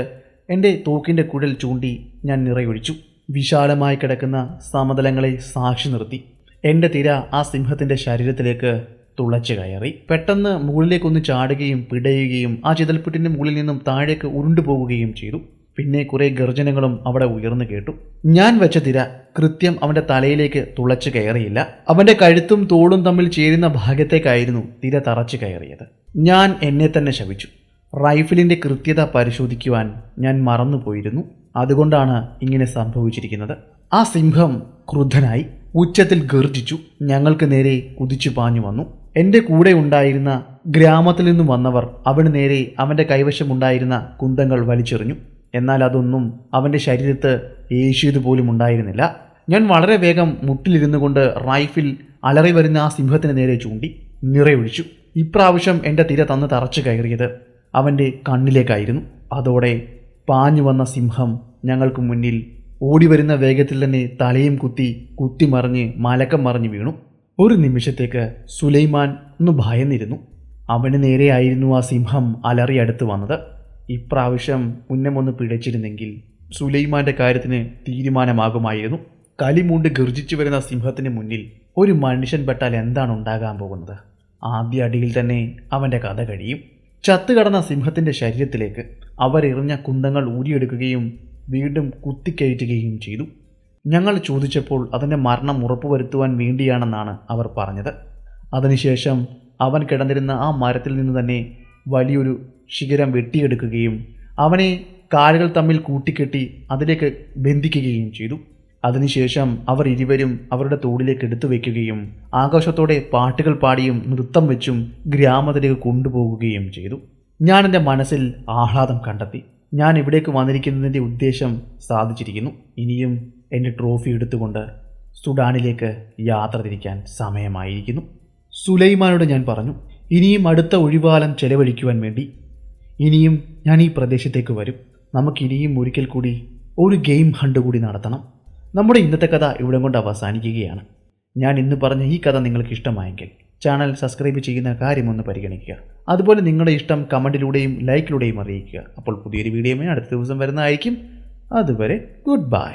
എൻ്റെ തോക്കിൻ്റെ കുഴൽ ചൂണ്ടി ഞാൻ നിറയൊഴിച്ചു. വിശാലമായി കിടക്കുന്ന സമതലങ്ങളെ സാക്ഷി നിർത്തി എൻ്റെ തിര ആ സിംഹത്തിൻ്റെ ശരീരത്തിലേക്ക് തുളച്ചു കയറി. പെട്ടെന്ന് മുകളിലേക്കൊന്ന് ചാടുകയും പിടയുകയും ആ ചിതൽപ്പുറ്റിൻ്റെ മുകളിൽ നിന്നും താഴേക്ക് ഉരുണ്ടുപോകുകയും ചെയ്തു. പിന്നെ കുറേ ഗർജനങ്ങളും അവിടെ ഉയർന്നു കേട്ടു. ഞാൻ വെച്ച തിര കൃത്യം അവൻ്റെ തലയിലേക്ക് തുളച്ചു കയറിയില്ല. അവൻ്റെ കഴുത്തും തോളും തമ്മിൽ ചേരുന്ന ഭാഗത്തേക്കായിരുന്നു തിര തറച്ചു കയറിയത്. ഞാൻ എന്നെ തന്നെ ശപിച്ചു. റൈഫിലിൻ്റെ കൃത്യത പരിശോധിക്കുവാൻ ഞാൻ മറന്നുപോയിരുന്നു. അതുകൊണ്ടാണ് ഇങ്ങനെ സംഭവിച്ചിരിക്കുന്നത്. ആ സിംഹം ക്രുദ്ധനായി ഉച്ചത്തിൽ ഗർജിച്ചു. ഞങ്ങൾക്ക് നേരെ കുതിച്ചു പാഞ്ഞു വന്നു. എൻ്റെ കൂടെ ഉണ്ടായിരുന്ന ഗ്രാമത്തിൽ നിന്നും വന്നവർ അവന് നേരെ അവൻ്റെ കൈവശമുണ്ടായിരുന്ന കുന്തങ്ങൾ വലിച്ചെറിഞ്ഞു. എന്നാൽ അതൊന്നും അവൻ്റെ ശരീരത്ത് ഏഷ്യതുപോലും ഉണ്ടായിരുന്നില്ല. ഞാൻ വളരെ വേഗം മുട്ടിലിരുന്നു കൊണ്ട് റൈഫിൽ അലറി വരുന്ന ആ സിംഹത്തിന് നേരെ ചൂണ്ടി നിറയൊഴിച്ചു. ഇപ്രാവശ്യം എൻ്റെ തിര തന്ന് തറച്ചു കയറിയത് അവൻ്റെ കണ്ണിലേക്കായിരുന്നു. അതോടെ പാഞ്ഞു വന്ന സിംഹം ഞങ്ങൾക്ക് മുന്നിൽ ഓടിവരുന്ന വേഗത്തിൽ തന്നെ തലയും കുത്തിമറിഞ്ഞ് മലക്കം മറിഞ്ഞു വീണു. ഒരു നിമിഷത്തേക്ക് സുലൈമാൻ ഒന്ന് ഭയന്നിരുന്നു. അവന് നേരെയായിരുന്നു ആ സിംഹം അലറി അടുത്ത് വന്നത്. ഇപ്രാവശ്യം ഉന്നമൊന്ന് പിഴച്ചിരുന്നെങ്കിൽ സുലൈമാൻ്റെ കാര്യത്തിന് തീരുമാനമാകുമായിരുന്നു. കലിമൂണ്ട് ഗർജിച്ചു വരുന്ന സിംഹത്തിന് മുന്നിൽ ഒരു മനുഷ്യൻ പെട്ടാൽ എന്താണ് ഉണ്ടാകാൻ പോകുന്നത്? ആദ്യ അടിയിൽ തന്നെ അവൻ്റെ കഥ കഴിയും. ചത്തുകടന്ന സിംഹത്തിൻ്റെ ശരീരത്തിലേക്ക് അവരെറിഞ്ഞ കുന്തങ്ങൾ ഊരിയെടുക്കുകയും വീണ്ടും കുത്തിക്കയറ്റുകയും ചെയ്തു. ഞങ്ങൾ ചോദിച്ചപ്പോൾ അതിൻ്റെ മരണം ഉറപ്പുവരുത്തുവാൻ വേണ്ടിയാണെന്നാണ് അവർ പറഞ്ഞത്. അതിനുശേഷം അവൻ കിടന്നിരുന്ന ആ മരത്തിൽ നിന്ന് തന്നെ വലിയൊരു ശിഖരം വെട്ടിയെടുക്കുകയും അവനെ കാലുകൾ തമ്മിൽ കൂട്ടിക്കെട്ടി അതിലേക്ക് ബന്ധിക്കുകയും ചെയ്തു. അതിനുശേഷം അവർ ഇരുവരും അവരുടെ തോളിലേക്ക് എടുത്തു വയ്ക്കുകയും ആഘോഷത്തോടെ പാട്ടുകൾ പാടിയും നൃത്തം വെച്ചും ഗ്രാമത്തിലേക്ക് കൊണ്ടുപോകുകയും ചെയ്തു. ഞാൻ എൻ്റെ മനസ്സിൽ ആഹ്ലാദം കണ്ടെത്തി. ഞാൻ ഇവിടേക്ക് വന്നിരിക്കുന്നതിൻ്റെ ഉദ്ദേശം സാധിച്ചിരിക്കുന്നു. ഇനിയും എൻ്റെ ട്രോഫി എടുത്തുകൊണ്ട് സുഡാനിലേക്ക് യാത്ര തിരിക്കാൻ സമയമായിരിക്കുന്നു. സുലൈമാനോട് ഞാൻ പറഞ്ഞു, ഇനിയും അടുത്ത ഒഴിവുകാലം ചെലവഴിക്കുവാൻ വേണ്ടി ഇനിയും ഞാൻ ഈ പ്രദേശത്തേക്ക് വരും. നമുക്കിനിയും ഒരിക്കൽ കൂടി ഒരു ഗെയിം ഹണ്ട് കൂടി നടത്തണം. നമ്മുടെ ഇന്നത്തെ കഥ ഇവിടെ കൊണ്ട് അവസാനിക്കുകയാണ്. ഞാൻ ഇന്ന് പറഞ്ഞ ഈ കഥ നിങ്ങൾക്ക് ഇഷ്ടമായെങ്കിൽ ചാനൽ സബ്സ്ക്രൈബ് ചെയ്യുന്ന കാര്യമൊന്ന് പരിഗണിക്കുക. അതുപോലെ നിങ്ങളുടെ ഇഷ്ടം കമൻറ്റിലൂടെയും ലൈക്കിലൂടെയും അറിയിക്കുക. അപ്പോൾ പുതിയൊരു വീഡിയോയുമായി അടുത്ത ദിവസം വരുന്നതായിരിക്കും. അതുവരെ ഗുഡ് ബൈ.